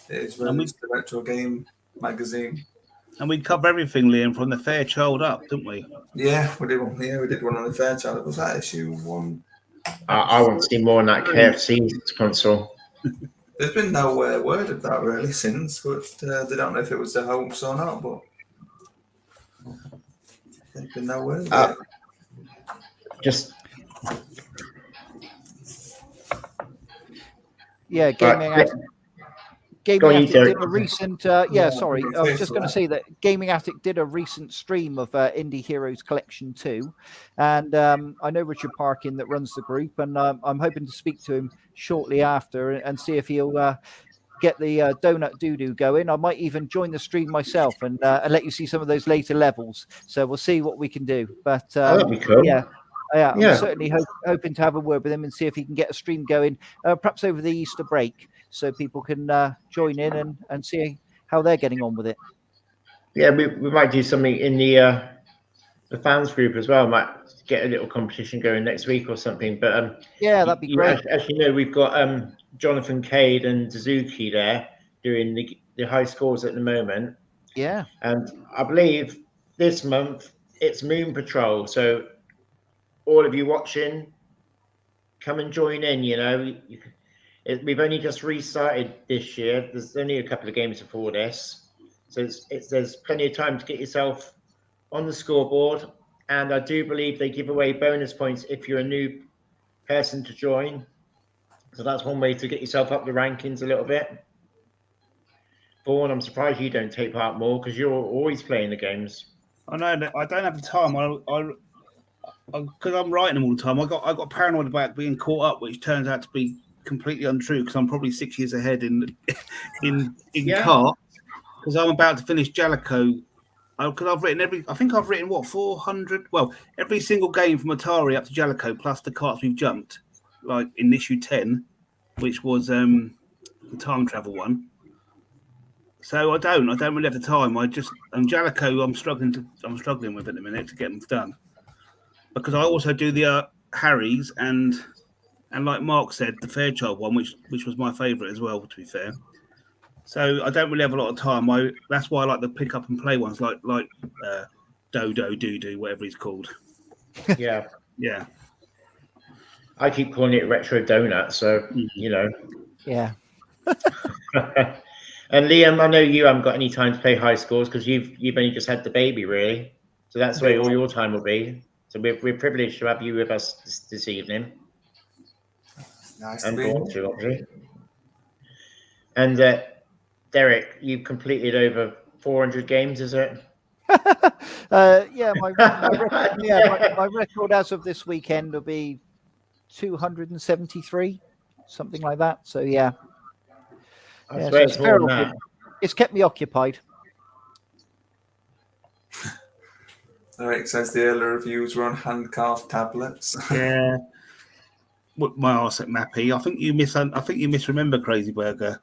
Speaker 3: It is really just a retro game magazine.
Speaker 4: And we cover everything, Liam, from the Fairchild up, didn't we?
Speaker 3: Yeah, we did one. Yeah, we did one on the Fairchild. Was that issue 1?
Speaker 1: I want to see more on that KFC console.
Speaker 3: There's been no word of that really since, but they don't know if it was the hoax or not. But there's been no word of it.
Speaker 1: Just
Speaker 2: yeah, Gaming Attic did a recent. Sorry, I was just going to say that Gaming Attic did a recent stream of Indie Heroes Collection 2, and I know Richard Parkin that runs the group, and I'm hoping to speak to him shortly after and see if he'll get the donut doo-doo going. I might even join the stream myself and let you see some of those later levels. So we'll see what we can do. But
Speaker 1: that'd be cool.
Speaker 2: Yeah, I'm certainly hoping to have a word with him and see if he can get a stream going, perhaps over the Easter break, so people can join in and see how they're getting on with it.
Speaker 1: Yeah, we might do something in the fans group as well. Might get a little competition going next week or something. But
Speaker 2: yeah, that'd be great.
Speaker 1: As you know, we've got Jonathan Cade and Suzuki there doing the high scores at the moment.
Speaker 2: Yeah,
Speaker 1: and I believe this month it's Moon Patrol. So all of you watching, come and join in. We've only just restarted this year. There's only a couple of games before this, so there's plenty of time to get yourself on the scoreboard. And I do believe they give away bonus points if you're a new person to join. So that's one way to get yourself up the rankings a little bit. Vaughan, I'm surprised you don't take part more because you're always playing the games.
Speaker 4: I know that I don't have the time. Because I'm writing them all the time. I got paranoid about being caught up, which turns out to be completely untrue because I'm probably 6 years ahead in cart because I'm about to finish Jalico. Because I've written I think I've written 400. Well, every single game from Atari up to Jalico plus the carts we've jumped, like in issue 10, which was the time travel one. So I don't really have the time. Jalico I'm struggling with at the minute to get them done. Because I also do the Harry's and like Mark said, the Fairchild one, which was my favourite as well, to be fair. So I don't really have a lot of time. That's why I like the pick up and play ones, like Dodo, Doo-Doo, whatever he's called.
Speaker 1: Yeah.
Speaker 4: Yeah.
Speaker 1: I keep calling it Retro Donut, so,
Speaker 2: Yeah.
Speaker 1: And Liam, I know you haven't got any time to play high scores because you've only just had the baby, really. So that's where all your time will be. So we're privileged to have you with us this evening.
Speaker 3: Nice
Speaker 1: and
Speaker 3: to be
Speaker 1: Vaughan too, obviously. And Derek, you've completed over 400 games, is it?
Speaker 2: Yeah, my record as of this weekend will be 273, something like that. So yeah,
Speaker 1: I swear it's more than that.
Speaker 2: It's kept me occupied.
Speaker 3: Eric says the earlier reviews were on hand-carved tablets.
Speaker 4: Yeah. My arse at Mappy. I think you misremember Crazy Burger.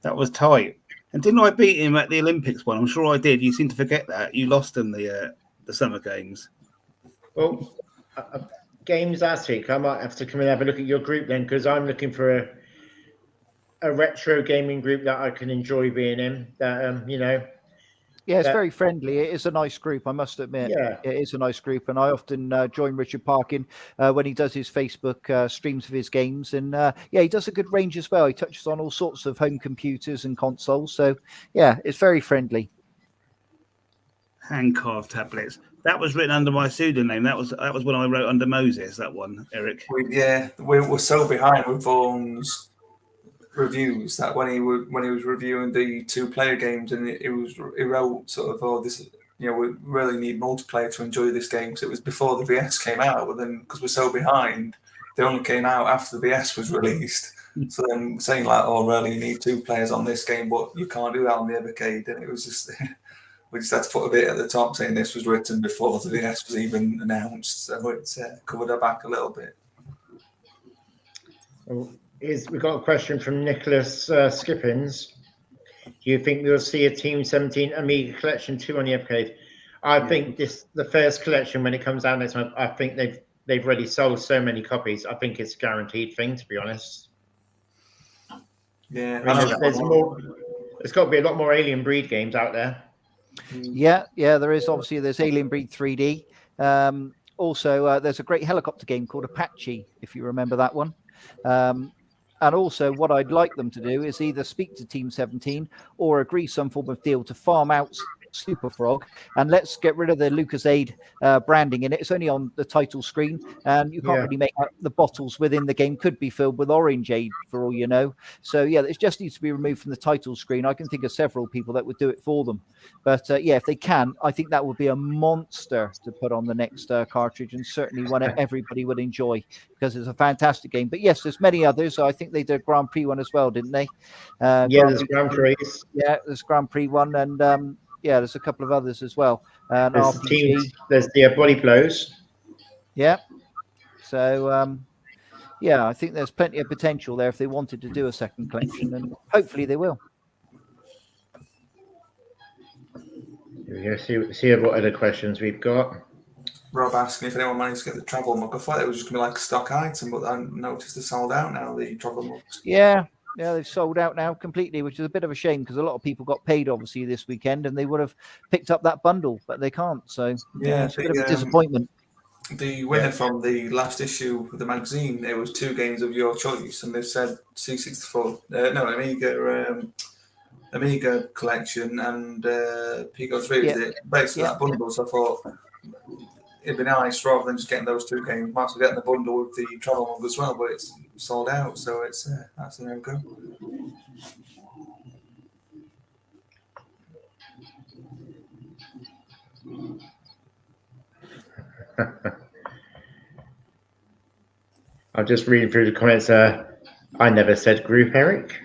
Speaker 4: That was tight. And didn't I beat him at the Olympics one? I'm sure I did. You seem to forget that. You lost in the Summer Games.
Speaker 1: Well, Games Attic, I might have to come and have a look at your group then, because I'm looking for a retro gaming group that I can enjoy being in. That
Speaker 2: Yeah, it's very friendly. It is a nice group, I must admit.
Speaker 1: Yeah.
Speaker 2: It is a nice group, and I often join Richard Parkin when he does his Facebook streams of his games. And he does a good range as well. He touches on all sorts of home computers and consoles. So yeah, it's very friendly.
Speaker 4: Hand carved tablets. That was written under my pseudonym. That was when I wrote under Moses. That one, Eric.
Speaker 3: We were so behind with Vaughan's reviews that when he was reviewing the 2-player games, and he wrote sort of, this, we really need multiplayer to enjoy this game, because it was before the VS came out. But then, because we're so behind, they only came out after the VS was released. So then saying like, really, you need 2 players on this game, but you can't do that on the Evercade. And it was just we just had to put a bit at the top saying this was written before the VS was even announced. So it's covered our back a little bit.
Speaker 1: We've got a question from Nicholas Skippins. Do you think we'll see a Team 17 Amiga Collection 2 on the Evercade? I think the first collection, when it comes out next month, I think they've already sold so many copies. I think it's a guaranteed thing, to be honest.
Speaker 3: Yeah,
Speaker 1: there's more. There's got to be a lot more Alien Breed games out there.
Speaker 2: Yeah, there is. Obviously, there's Alien Breed 3D. Also, there's a great helicopter game called Apache, if you remember that one. And also, what I'd like them to do is either speak to Team 17 or agree some form of deal to farm out Super Frog, and let's get rid of the LucasAid branding in it. It's only on the title screen, and you can't really make out the bottles within the game could be filled with orange aid for all you know. So yeah, it just needs to be removed from the title screen. I can think of several people that would do it for them. But if they can, I think that would be a monster to put on the next cartridge, and certainly one that everybody would enjoy, because it's a fantastic game. But yes, there's many others. I think they did a Grand Prix one as well, didn't they?
Speaker 1: There's Grand Prix.
Speaker 2: Yeah, there's Grand Prix one, and there's a couple of others as well.
Speaker 1: There's the Body Blows.
Speaker 2: Yeah. So, I think there's plenty of potential there if they wanted to do a second collection, and hopefully they will.
Speaker 1: See what other questions we've got.
Speaker 3: Rob asking if anyone managed to get the travel mug. I thought it was just going to be like a stock item, but I noticed they're sold out now, the travel mugs.
Speaker 2: Yeah, Yeah, they've sold out now completely, which is a bit of a shame because a lot of people got paid obviously this weekend and they would have picked up that bundle, but they can't. So yeah, it's a bit of a disappointment.
Speaker 3: The winner from the last issue of the magazine, it was 2 games of your choice, and they said C64, Amiga collection and Pico 3 was it basically that bundle. So I thought it'd be nice rather than just getting those 2 games, might as well get the bundle with the travel mug as well, but it's sold out, so it's that's a no-go.
Speaker 1: I'm just reading through the comments. I never said group, Eric.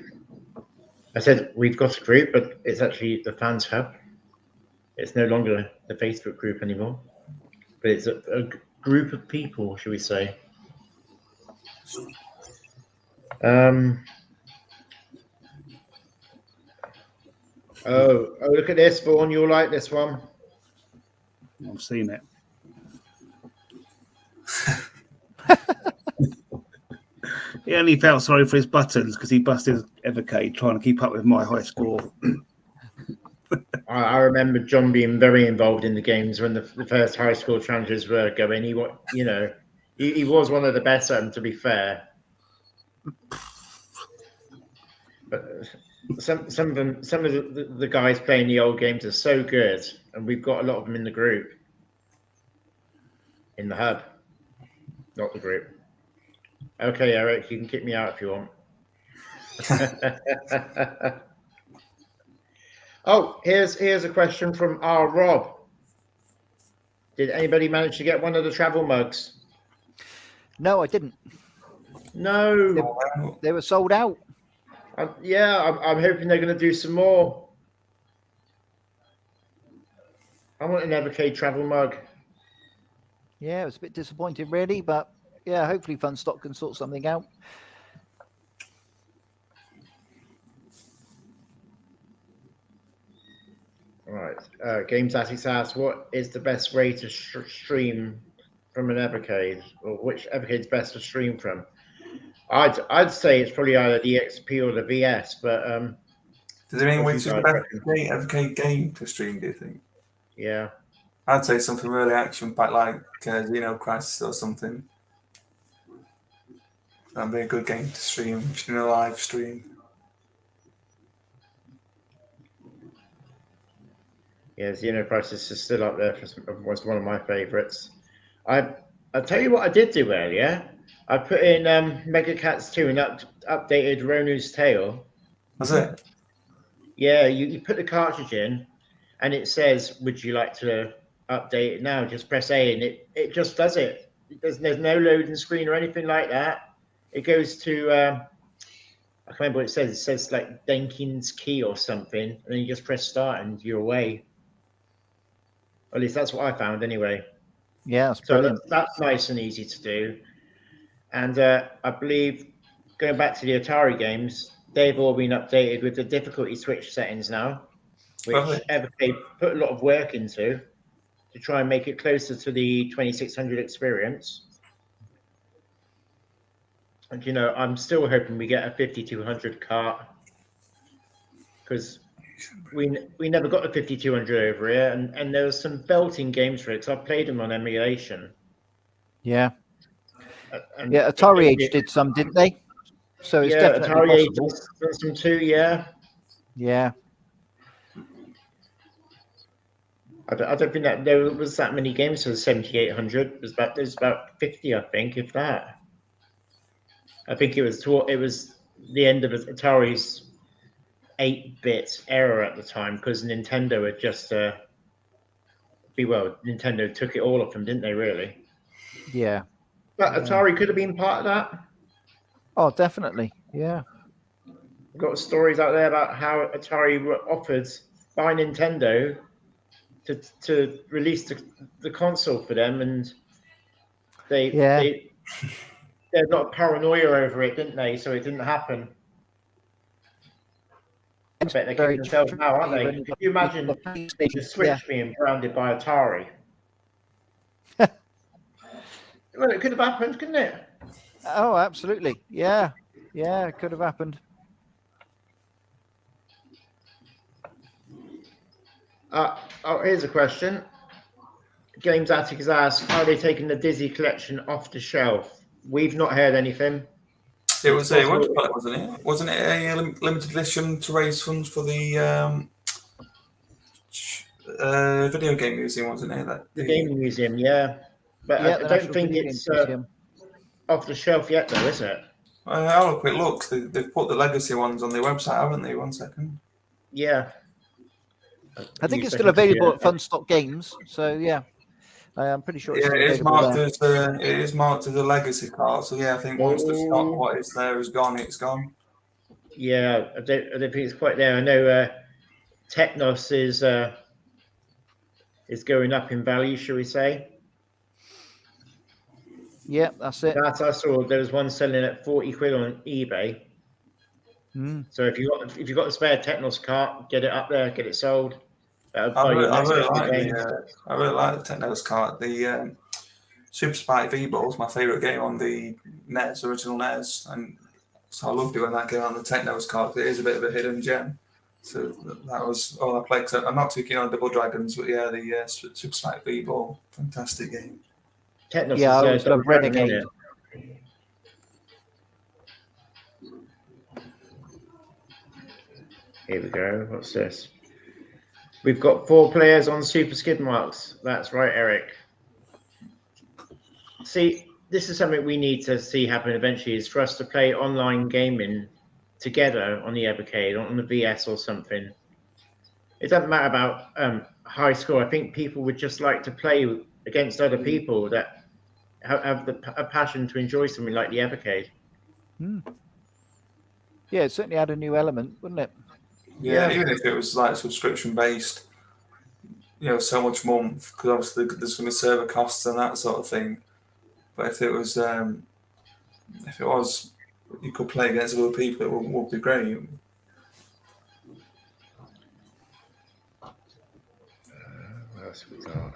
Speaker 1: I said we've got a group, but it's actually the Fans Hub. It's no longer the Facebook group anymore, but it's a group of people, shall we say. Oh, look at this, Vaughan. You'll like this one.
Speaker 4: I've seen it. He only felt sorry for his buttons because he busted Evercade trying to keep up with my high score.
Speaker 1: I remember John being very involved in the games when the first high school challenges were going. He was one of the best at them, to be fair. But some of the guys playing the old games are so good, and we've got a lot of them in the group, in the hub, not the group. Okay, Eric, you can kick me out if you want. Oh, here's a question from our Rob. Did anybody manage to get one of the travel mugs?
Speaker 2: No, I didn't.
Speaker 1: No,
Speaker 2: they were sold out.
Speaker 1: I'm hoping they're going to do some more. I want an Evercade travel mug.
Speaker 2: Yeah, it was a bit disappointing, really, but yeah, hopefully Funstock can sort something out.
Speaker 1: All right. Games Attics asks, what is the best way to stream from an Evercade, or which Evercade's best to stream from? I'd say it's probably either the XP or the VS, but
Speaker 3: does it mean which is the best Evercade game to stream? Do you think?
Speaker 1: Yeah,
Speaker 3: I'd say something really action-packed like Crisis or something. That'd be a good game to stream in a live stream.
Speaker 1: Yeah, Crisis is still up there was one of my favourites. I'll tell you what I did do earlier. I put in Mega Cats 2 and updated Ronu's Tale.
Speaker 3: Was it?
Speaker 1: Yeah, you put the cartridge in, and it says, "Would you like to update it now?" Just press A, and it just does it. There's no loading screen or anything like that. It goes to I can't remember what it says. It says like Denkin's key or something, and then you just press start, and you're away. At least that's what I found, anyway.
Speaker 2: Yeah,
Speaker 1: so that's nice and easy to do. And I believe going back to the Atari games, they've all been updated with the difficulty switch settings now, which Evercade put a lot of work into to try and make it closer to the 2600 experience. And I'm still hoping we get a 5200 cart, because we never got the 5200 over here, and there was some belting games for it, because I played them on emulation.
Speaker 2: Yeah. Atari Age did some, didn't they? So it's definitely
Speaker 1: Atari
Speaker 2: possible.
Speaker 1: Age did some too, yeah.
Speaker 2: Yeah.
Speaker 1: I don't think that there was that many games for the 7800. There's about 50, I think, if that. I think it was the end of Atari's 8-bit era at the time, because Nintendo had just Nintendo took it all off them, didn't they? Really?
Speaker 2: Yeah.
Speaker 1: But Atari could have been part of that.
Speaker 2: Oh, definitely. Yeah.
Speaker 1: I've got stories out there about how Atari were offered by Nintendo to release the console for them, and they're not paranoia over it, didn't they? So it didn't happen. I bet they're kicking themselves now, aren't they? Can you imagine the Switch being branded by Atari? Well, it could have happened, couldn't it?
Speaker 2: Oh, absolutely. Yeah. Yeah, it could have happened.
Speaker 1: Here's a question. Games Attic has asked, are they taking the Dizzy collection off the shelf? We've not heard anything.
Speaker 3: It was a what wasn't it? Wasn't it a limited edition to raise funds for the video game museum? Wasn't it?
Speaker 1: The gaming museum, yeah. But
Speaker 2: Yeah,
Speaker 1: I
Speaker 2: the
Speaker 1: don't
Speaker 2: National
Speaker 1: think
Speaker 2: Video
Speaker 1: it's
Speaker 2: Games Museum.
Speaker 1: off the shelf yet, though, is it?
Speaker 3: I'll have a quick look. They've put the legacy ones on their website, haven't they? 1 second.
Speaker 1: Yeah.
Speaker 2: I think it's still available at Funstock Games. So yeah, I'm pretty sure it's still available there.
Speaker 3: It is marked as a legacy card. So yeah, I think once the stock what is there is gone, it's gone.
Speaker 1: Yeah, I don't think it's quite there. I know Technos is going up in value, shall we say?
Speaker 2: Yeah, that's it.
Speaker 1: That I saw. There was one selling at 40 quid on eBay. So if you got the spare Technos cart, get it up there, get it sold.
Speaker 3: I really like the Technos cart. The Super Spike V-Ball is my favourite game on the NES, original NES, and so I loved it when that came on the Technos cart. It is a bit of a hidden gem. So that was all I played. I'm not too keen on Double Dragons, but yeah, the Super Spike V-Ball, fantastic game.
Speaker 1: Technos
Speaker 2: I always love Renegade.
Speaker 1: Here we go. What's this? We've got 4 players on Super Skid Marks. That's right, Eric. See, this is something we need to see happen eventually, is for us to play online gaming together on the Evercade, on the VS or something. It doesn't matter about high score. I think people would just like to play against other people that have a passion to enjoy something like the Evercade.
Speaker 2: Yeah, it certainly had a new element, wouldn't it?
Speaker 3: Yeah, even if it was like subscription based, so much a month, because obviously there's going to be server costs and that sort of thing. But if it was, you could play against other people, it would be great.
Speaker 1: What else we got?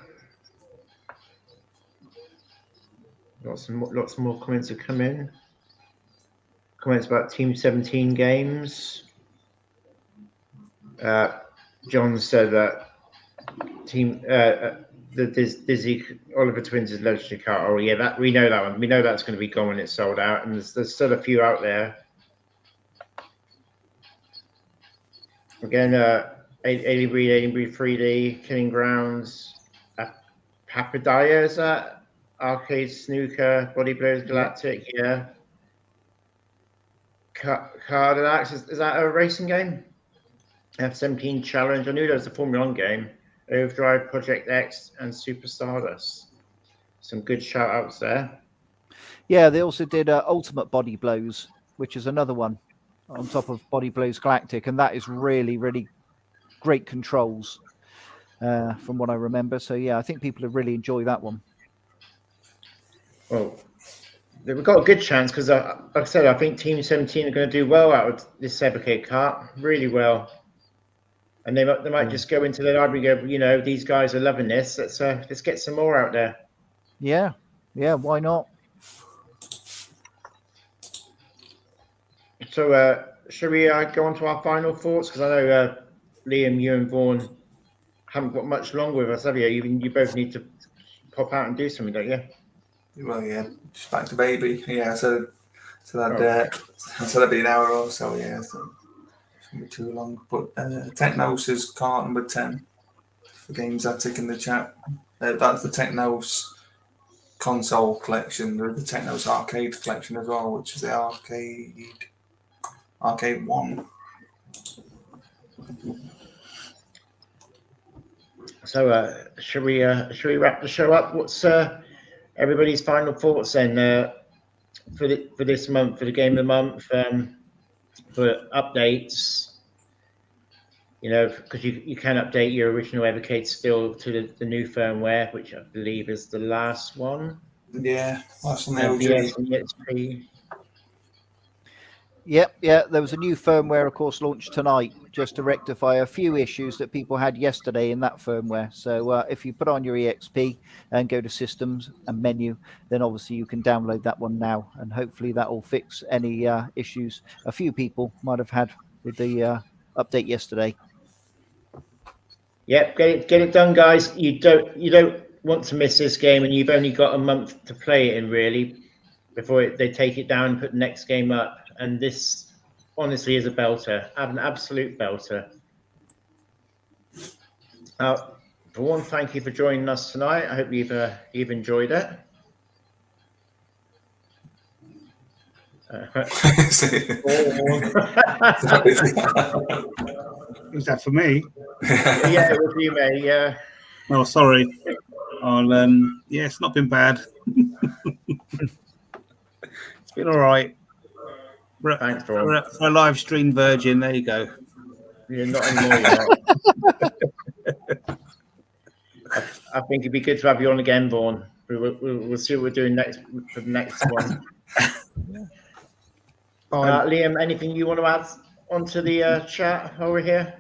Speaker 1: Lots more comments have come in. Comments about Team 17 games. John said that the Dizzy Oliver Twins is legendary card. Oh yeah, that we know that one. We know that's going to be gone when it's sold out, and there's still a few out there. Again, Alien Breed 3D, Killing Grounds, Papadaya, is that? Arcade Snooker, Body Blows Galactic, yeah. Cardinax, is that a racing game? F-17 Challenge. I knew there was a Formula 1 game. Overdrive, Project X, and Super Stardust. Some good shout outs there.
Speaker 2: Yeah, they also did Ultimate Body Blows, which is another one on top of Body Blows Galactic, and that is really, really great controls from what I remember. So yeah, I think people have really enjoyed that one.
Speaker 1: Well, we've got a good chance because, like I said, I think Team 17 are going to do well out of this Evercade cart, really well. And they might just go into the library and go, these guys are loving this. Let's get some more out there.
Speaker 2: Yeah, why not?
Speaker 1: So, shall we go on to our final thoughts? Because I know Liam, you and Vaughan haven't got much longer with us, have you? You both need to pop out and do something, don't you?
Speaker 3: Well, yeah, just back to baby. Yeah, so that'd be an hour or so. Yeah, so it shouldn't be too long. But Technos is card number 10 for games I tick in the chat. That's the Technos console collection. There's the Technos arcade collection as well, which is the arcade 1.
Speaker 1: So, should we wrap the show up? What's everybody's final thoughts then for this month, for the game of the month, for updates? Because you can update your original Evercade still to the new firmware, which I believe is the last one.
Speaker 3: Yeah, last one. The
Speaker 1: OG.
Speaker 2: Yep, there was a new firmware, of course, launched tonight just to rectify a few issues that people had yesterday in that firmware. So if you put on your EXP and go to Systems and Menu, then obviously you can download that one now, and hopefully that will fix any issues a few people might have had with the update yesterday.
Speaker 1: Yep, get it done, guys. You don't want to miss this game, and you've only got a month to play it in, really, before they take it down and put the next game up. And this, honestly, is a belter, an absolute belter. For one, thank you for joining us tonight. I hope you've enjoyed it.
Speaker 4: Is that for me?
Speaker 1: Yeah, it was you, mate. Yeah.
Speaker 4: Oh, sorry. I'll yeah, it's not been bad. It's been all right.
Speaker 1: Thanks,
Speaker 4: for a live stream virgin. There you go.
Speaker 1: You're not anymore. You're not. I think it'd be good to have you on again, Vaughan. We'll see what we're doing next for the next one. Liam, anything you want to add onto the chat while we're here?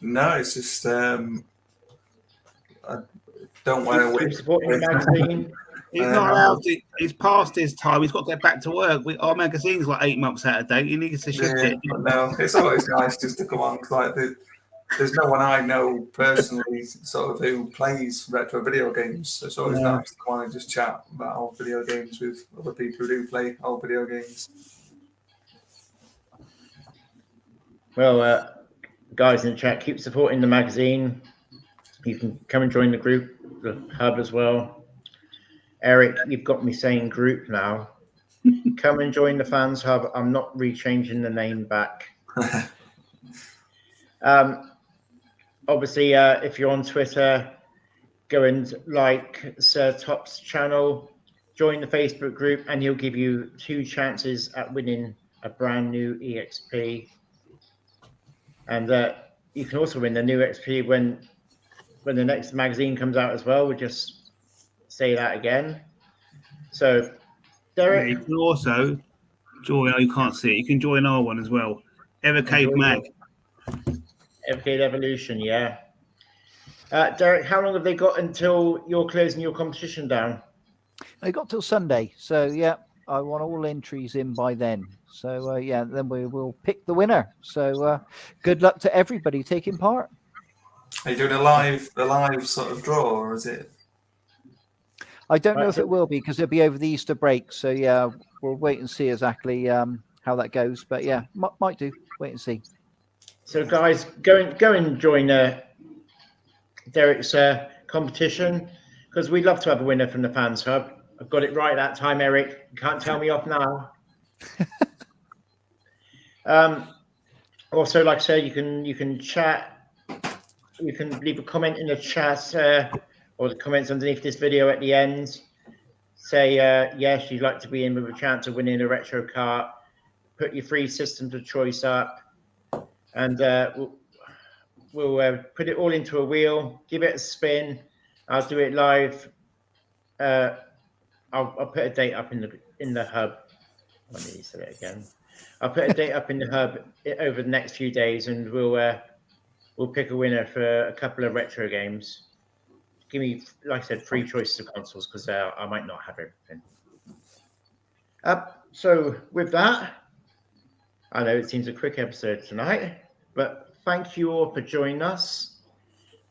Speaker 3: No, it's just I don't want to
Speaker 1: keep supporting the magazine.
Speaker 4: He's not allowed to. He's past his time. He's got to get back to work. Our magazine's like 8 months out of date. He needs to shift it.
Speaker 3: No, it's always nice just to come on. Like there's no one I know personally sort of who plays retro video games. So it's always nice to come on and just chat about old video games with other people who do play old video games.
Speaker 1: Well, guys in the chat, keep supporting the magazine. You can come and join the group, the hub as well. Eric, you've got me saying group now. Come and join the Fans Hub. I'm not rechanging the name back. Obviously, if you're on Twitter, go and like Sir Top's channel, join the Facebook group, and he'll give you 2 chances at winning a brand new EXP. And you can also win the new XP when the next magazine comes out as well. We'll just say that again. So, Derek,
Speaker 4: you can also join. Oh, you can't see it. You can join our one as well. Evercade Mag.
Speaker 1: Evercade Evolution, yeah. Derek, how long have they got until you're closing your competition down?
Speaker 2: They got till Sunday, so yeah, I want all entries in by then. So yeah, then we will pick the winner. So good luck to everybody taking part.
Speaker 3: Are you doing a live sort of draw, or is it?
Speaker 2: I don't know if it will be because it'll be over the Easter break. So yeah, we'll wait and see exactly how that goes. But yeah, might do. Wait and see.
Speaker 1: So guys, go and join Derek's competition, because we'd love to have a winner from the Fans Hub. I've got it right that time, Eric. You can't tell me off now. Also, like I said, you can chat. You can leave a comment in the chat or the comments underneath this video at the end. Say yes, you'd like to be in with a chance of winning a retro cart. Put your 3 systems of choice up, and we'll put it all into a wheel. Give it a spin. I'll do it live. I'll put a date up in the hub. I need to say it again. I'll put a date up in the hub over the next few days, and we'll pick a winner for a couple of retro games. Give me, like I said, 3 choices of consoles, because I might not have everything. So with that, I know it seems a quick episode tonight, but thank you all for joining us.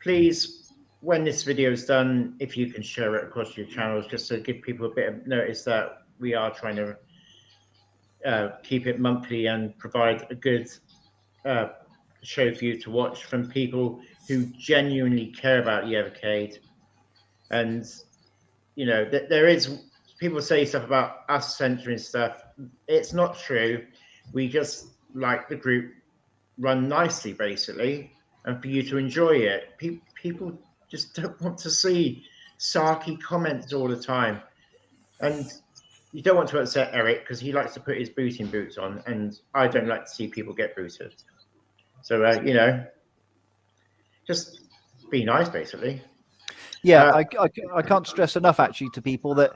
Speaker 1: Please, when this video is done, if you can share it across your channels, just to give people a bit of notice that we are trying to keep it monthly and provide a good show for you to watch from people who genuinely care about the Evercade. And you know, there is people say stuff about us censoring stuff. It's not true. We just like the group run nicely, basically, and for you to enjoy it. People just don't want to see sarky comments all the time, and you don't want to upset Eric because he likes to put his booting boots on, and I don't like to see people get booted. So you know, just be nice, basically.
Speaker 2: Yeah, I can't stress enough actually to people that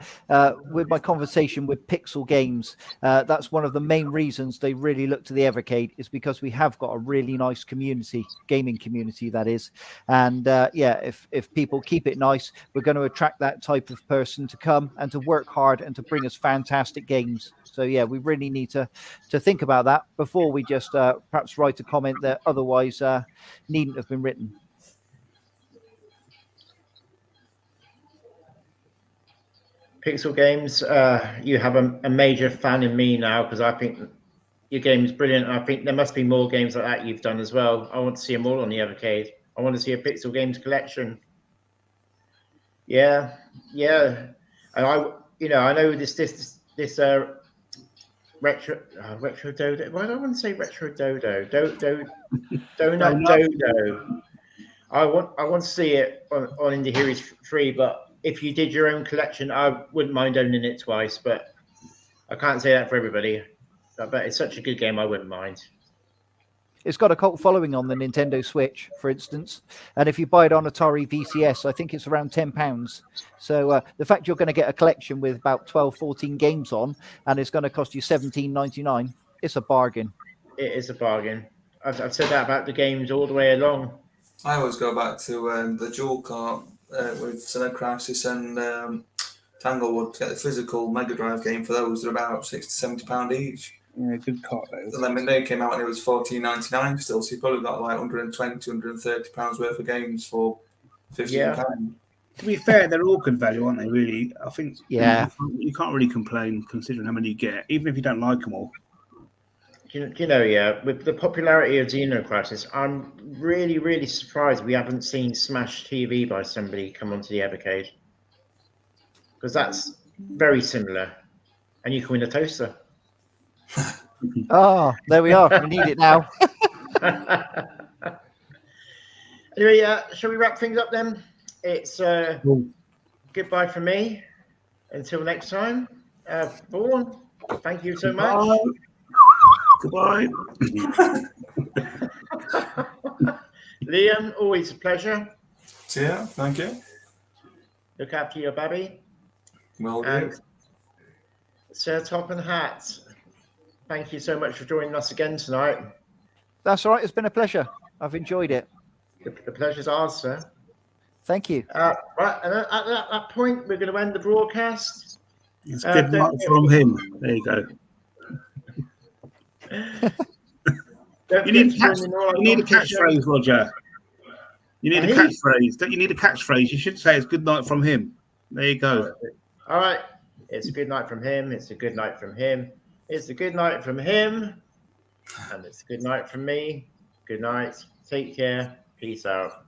Speaker 2: with my conversation with Pixel Games, that's one of the main reasons they really look to the Evercade, is because we have got a really nice community, gaming community that is. And yeah, if people keep it nice, we're going to attract that type of person to come and to work hard and to bring us fantastic games. So yeah, we really need to think about that before we just perhaps write a comment that otherwise needn't have been written.
Speaker 1: Pixel Games, you have a major fan in me now because I think your game is brilliant. I think there must be more games like that you've done as well. I want to see them all on the Evercade. I want to see a Pixel Games collection. Yeah, yeah. And I know this retro dodo. Why do I want to say retro dodo? Donut dodo. I want to see it on Indie Heroes free. But if you did your own collection, I wouldn't mind owning it twice. But I can't say that for everybody. But it's such a good game, I wouldn't mind.
Speaker 2: It's got a cult following on the Nintendo Switch, for instance. And if you buy it on Atari VCS, I think it's around £10. So the fact you're going to get a collection with about 12, 14 games on, and it's going to cost you $17.99, it's a bargain.
Speaker 1: It is a bargain. I've said that about the games all the way along.
Speaker 3: I always go back to the Jewel Cart with Xeno Crisis and Tanglewood to get the physical Mega Drive game for those. They're about £60 to £70 each.
Speaker 4: Yeah, good cart those.
Speaker 3: And then when they came out and it was $14.99 still, so you probably got like £120, £130 worth of games for £15.
Speaker 1: Yeah.
Speaker 4: To be fair, they're all good value, aren't they? Really, I think.
Speaker 2: Yeah.
Speaker 4: You can't really complain considering how many you get, even if you don't like them all.
Speaker 1: Yeah, with the popularity of Xeno Crisis, I'm really, really surprised we haven't seen Smash TV by somebody come onto the Evercade. Because that's very similar. And you can win a toaster.
Speaker 2: Oh, there we are. We need it now.
Speaker 1: Anyway, shall we wrap things up then? It's goodbye from me. Until next time. Vaughan, thank you so much.
Speaker 4: Goodbye.
Speaker 1: Liam, always a pleasure.
Speaker 3: Yeah, thank you.
Speaker 1: Look after your baby.
Speaker 3: Well
Speaker 1: And
Speaker 3: done.
Speaker 1: Sir Top and Hat, thank you so much for joining us again tonight.
Speaker 2: That's all right. It's been a pleasure. I've enjoyed it.
Speaker 1: The pleasure's ours, sir.
Speaker 2: Thank you.
Speaker 1: Right, and at that point, we're going to end the broadcast.
Speaker 4: It's good night from him. There you go. You need a catchphrase, Roger. You need a catchphrase. Don't you need a catchphrase? You should say it's good night from him. There you go.
Speaker 1: All right. It's a good night from him. It's a good night from him. It's a good night from him. And it's a good night from me. Good night. Take care. Peace out.